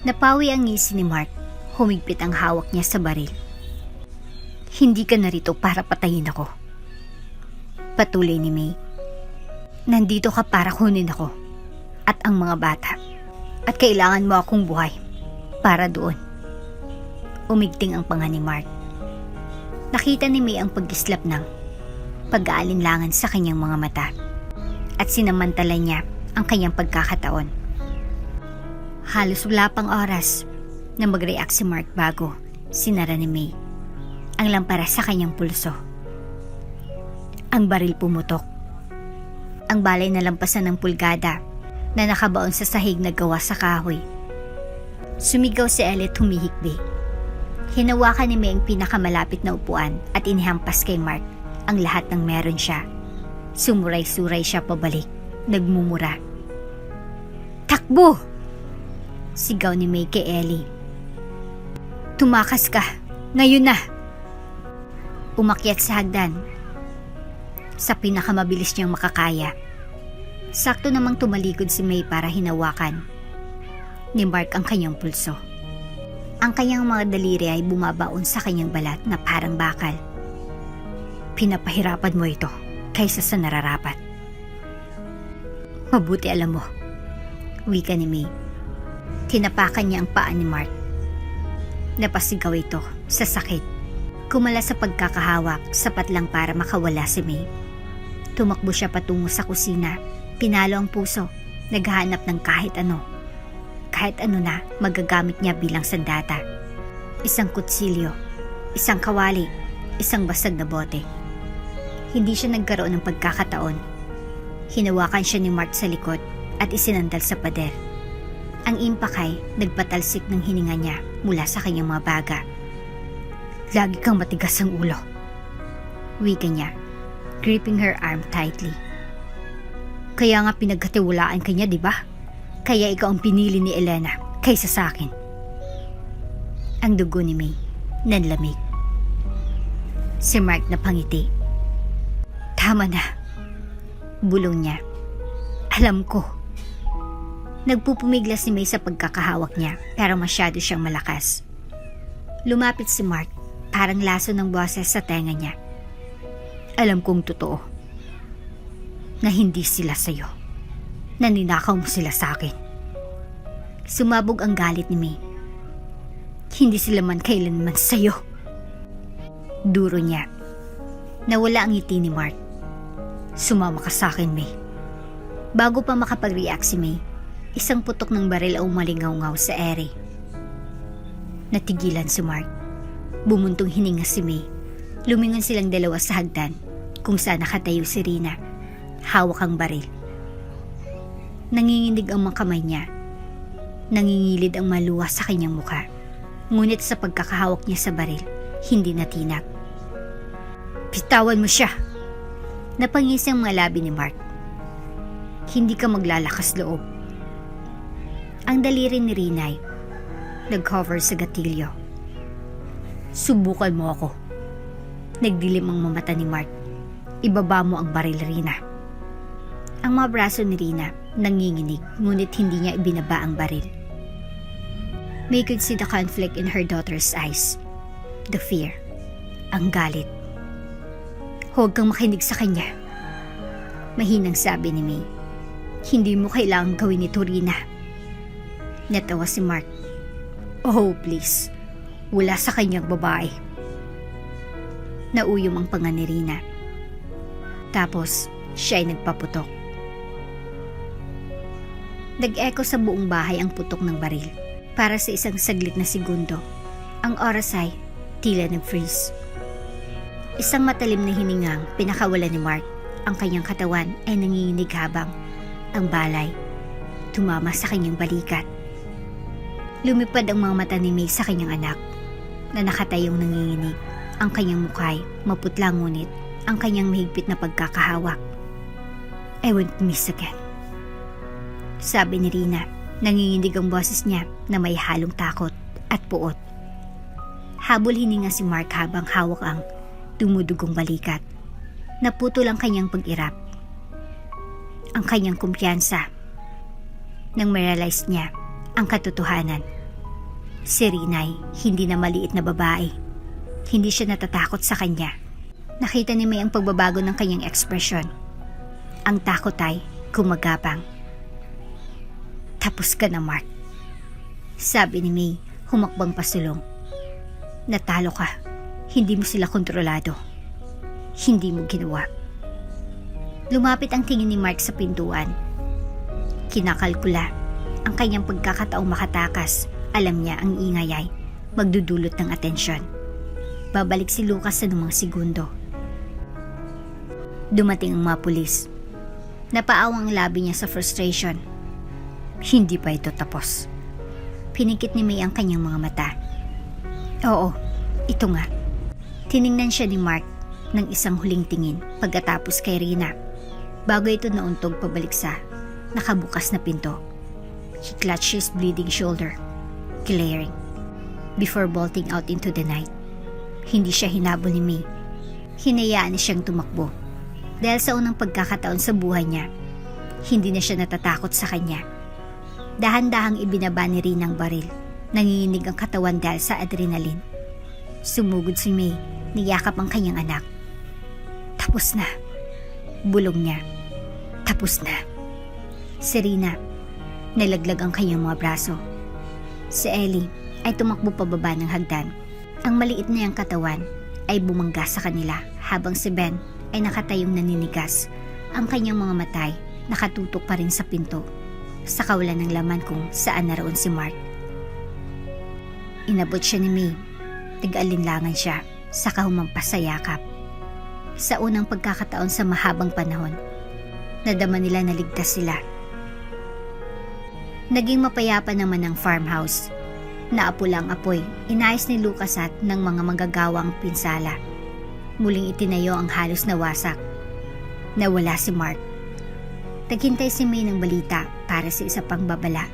Napawi ang ngisi ni Mark, humigpit ang hawak niya sa baril. "Hindi ka narito para patayin ako." Patuloy ni May. "Nandito ka para kunin ako at ang mga bata. At kailangan mo akong buhay para doon." Umigting ang panga ni Mark. Nakita ni May ang pagkislap ng pag-aalinlangan sa kanyang mga mata at sinamantala niya ang kanyang pagkakataon. Halos wala pang oras na mag-react si Mark bago sinara ni May ang lampara sa kanyang pulso. Ang baril pumutok. Ang balay na lampasan ng pulgada na nakabaon sa sahig na gawa sa kahoy. Sumigaw si Elliot humihikbi. Hinawakan ni May ang pinakamalapit na upuan at inihampas kay Mark ang lahat ng meron siya. Sumuray-suray siya pabalik, nagmumura. "Takbo!" sigaw ni May kay Ellie. "Tumakas ka, ngayon na!" Umakyat sa hagdan sa pinakamabilis niyang makakaya. Sakto namang tumalikod si May para hinawakan ni Mark ang kanyang pulso. Ang kanyang mga daliri ay bumabaon sa kanyang balat na parang bakal. "Pinapahirapan mo ito kaysa sa nararapat." "Mabuti alam mo," wika ni May. Tinapakan niya ang paa ni Mark. Napasigaw ito sa sakit. Kumala sa pagkakahawak, sapat lang para makawala si May. Tumakbo siya patungo sa kusina. Pinalo ang puso, naghahanap ng kahit ano. Kahit ano na magagamit niya bilang sandata. Isang kutsilyo, isang kawali, isang basag na bote. Hindi siya nagkaroon ng pagkakataon. Hinawakan siya ni Mark sa likod at isinandal sa pader. Ang impact ay nagpatalsik ng hininga niya mula sa kanyang mga baga. Lagi kang matigas ang ulo, wika niya, gripping her arm tightly. Kaya nga pinagkatiwalaan ka niya, di ba? Kaya ikaw ang pinili ni Elena kaysa sa akin. Ang dugo ni May nanlamig. Si Mark napangiti. Tama na, bulong niya. Alam ko. Nagpupumiglas si May sa pagkakahawak niya pero masyado siyang malakas. Lumapit si Mark, parang laso ng boses sa tenga niya. Alam kong totoo na hindi sila sa'yo. Naninakaw mo sila sa akin. Sumabog ang galit ni May. Hindi sila man kailanman sa'yo. Duro niya. Nawala ang ngiti ni Mark. Sumama ka sa akin, May. Bago pa makapag-react si May, isang putok ng baril ang umalingaw-ngaw sa ere. Natigilan si Mark. Bumuntong hininga si May. Lumingon silang dalawa sa hagdan kung saan nakatayo si Rina. Hawak ang baril. Nanginginig ang mga kamay niya. Nangingilid ang maluwa sa kanyang mukha. Ngunit sa pagkakahawak niya sa baril, hindi natinag. Bitawan mo siya! Napangisi ang mga labi ni Mark. Hindi ka maglalakas loob. Ang daliri ni Rinay nag-cover sa gatilyo. Subukan mo ako. Nagdilim ang mamata ni Mark. Ibaba mo ang baril, Rina. Ang mga braso ni Rina nanginginig ngunit hindi niya ibinaba ang baril. May could see the conflict in her daughter's eyes. The fear. Ang galit. Huwag kang makinig sa kanya. Mahinang sabi ni May. Hindi mo kailangang gawin ito, Rina. Natawa si Mark. Oh, please. Wala sa kanyang babae. Nauyom ang panga ni Rina. Tapos, siya ay nagpaputok. Nag-echo sa buong bahay ang putok ng baril. Para sa isang saglit na segundo, ang oras ay tila nag-freeze. Isang matalim na hiningang pinakawala ni Mark. Ang kanyang katawan ay nanginginig habang ang balay tumama sa kanyang balikat. Lumipad ang mga mata ni May sa kanyang anak na nakatayong nanginginig. Ang kanyang mukha ay maputla ngunit ang kanyang mahigpit na pagkakahawak. I won't miss again. Sabi ni Rina, nanginginig ang boses niya na may halong takot at puot. Habol hininga si Mark habang hawak ang dumudugong balikat. Naputol ang kanyang pag-irap. Ang kanyang kumpiyansa. Nang ma-realize niya ang katotohanan. Si Rina ay hindi na maliit na babae. Hindi siya natatakot sa kanya. Nakita ni May ang pagbabago ng kanyang ekspresyon. Ang takot ay gumagapang. Tapos ka na, Mark. Sabi ni May, humakbang pasulong. Natalo ka. Hindi mo sila kontrolado. Hindi mo ginawa. Lumapit ang tingin ni Mark sa pintuan. Kinakalkula ang kanyang pagkakataong makatakas. Alam niya ang ingay ay magdudulot ng atensyon. Babalik si Lucas sa mga segundo. Dumating ang mga pulis. Napaawang ang labi niya sa frustration. Hindi pa ito tapos. Pinikit ni May ang kanyang mga mata. Oo, ito nga. Tiningnan siya ni Mark ng isang huling tingin pagkatapos kay Rina. Bago ito nauntog pabalik sa nakabukas na pinto. He clutched his bleeding shoulder, glaring, before bolting out into the night. Hindi siya hinabol ni May. Hinayaan niya siyang tumakbo. Dahil sa unang pagkakataon sa buhay niya, hindi na siya natatakot sa kanya. Dahan-dahang ibinaba ni Rina ang baril. Nanginginig ang katawan dahil sa adrenaline. Sumugod si May, niyakap ang kanyang anak. Tapos na. Bulong niya. Tapos na. Si Rina, nalaglag ang kanyang mga braso. Si Ellie ay tumakbo pababa ng hagdan. Ang maliit na niyang katawan ay bumangga sa kanila habang si Ben ay nakatayong naninigas. Ang kanyang mga matay nakatutok pa rin sa pinto sa kawalan ng laman kung saan naroon si Mark. Inabot siya ni May. Nag-alinlangan siya saka humampas sa yakap. Sa unang pagkakataon sa mahabang panahon, nadama nila na ligtas sila. Naging mapayapa naman ang farmhouse. Naapula ang apoy, inayos ni Lucas at ng mga manggagawang pinsala. Muling itinayo ang halos nawasak. Nawala si Mark. Naghintay si May ng balita para sa isa pang babala.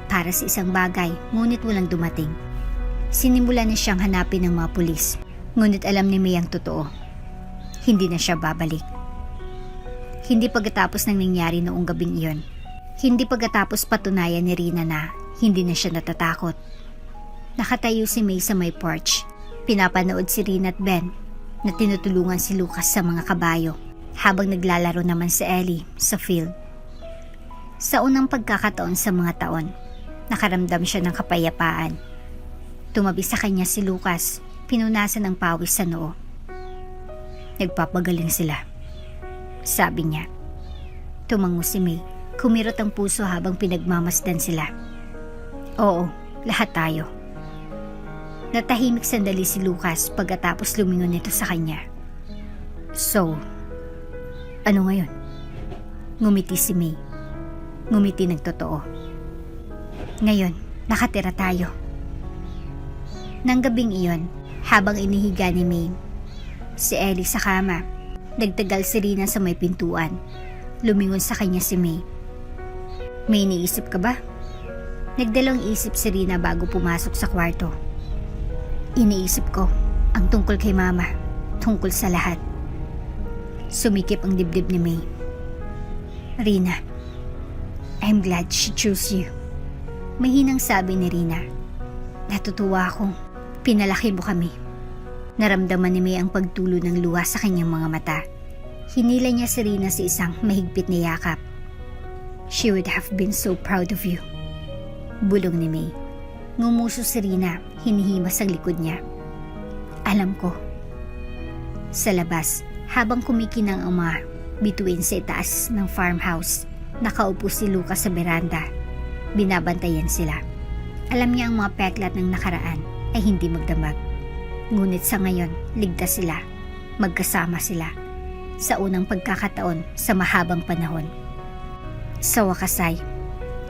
Para sa isang bagay, ngunit walang dumating. Sinimula na siyang hanapin ng mga pulis. Ngunit alam ni May ang totoo. Hindi na siya babalik. Hindi pagkatapos ng nangyari noong gabing iyon. Hindi pagkatapos patunayan ni Rina na hindi na siya natatakot. Nakatayo si May sa may porch. Pinapanood si Rina at Ben na tinutulungan si Lucas sa mga kabayo habang naglalaro naman si Ellie sa field. Sa unang pagkakataon sa mga taon, nakaramdam siya ng kapayapaan. Tumabi sa kanya si Lucas, pinunasan ng pawis sa noo. Nagpapagaling sila, sabi niya. Tumango si May, kumirot ang puso habang pinagmamasdan sila. Oo, lahat tayo. Natahimik sandali si Lucas pagkatapos lumingon nito sa kanya. So, ano ngayon? Ngumiti si May. Ngumiti ng totoo. Ngayon, nakatira tayo. Nang gabing iyon, habang inihiga ni May, si Ellie sa kama, nagtagal si Rina sa may pintuan. Lumingon sa kanya si May. May iniisip ka ba? Nagdalawang isip si Rina bago pumasok sa kwarto. Iniisip ko ang tungkol kay Mama, tungkol sa lahat. Sumikip ang dibdib ni May. Rina, I'm glad she chose you. Mahinang sabi ni Rina. Natutuwa akong pinalaki mo kami. Naramdaman ni May ang pagtulo ng luha sa kanyang mga mata. Hinila niya si Rina sa isang mahigpit na yakap. She would have been so proud of you. Bulong ni May. Ngumuso si Rina, hinihimas ang likod niya. Alam ko. Sa labas, habang kumikinang ang mga bituin sa itaas ng farmhouse, nakaupo si Lucas sa beranda. Binabantayan sila. Alam niya ang mga peklat ng nakaraan ay hindi magdamag. Ngunit sa ngayon, ligtas sila. Magkasama sila. Sa unang pagkakataon sa mahabang panahon. Sa wakas ay,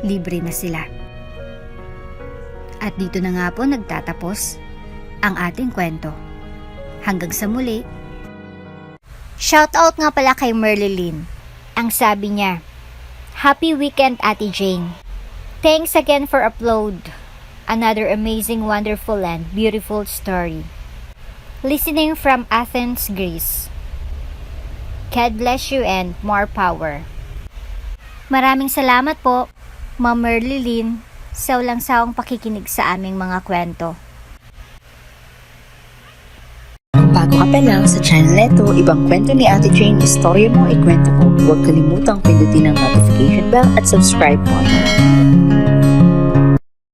libre na sila. At dito na nga po nagtatapos ang ating kwento. Hanggang sa muli. Shoutout nga pala kay Merlylin. Ang sabi niya, Happy weekend, Ate Jane. Thanks again for upload. Another amazing, wonderful, and beautiful story. Listening from Athens, Greece. God bless you and more power. Maraming salamat po, Ma'am Merlylin, sa walang sawang pakikinig sa aming mga kwento. Bago ka pa lang sa channel neto, ibang kwento ni Ate Jane, istorya mo, ikwento ko. Huwag kalimutang pindutin ang notification bell at subscribe button.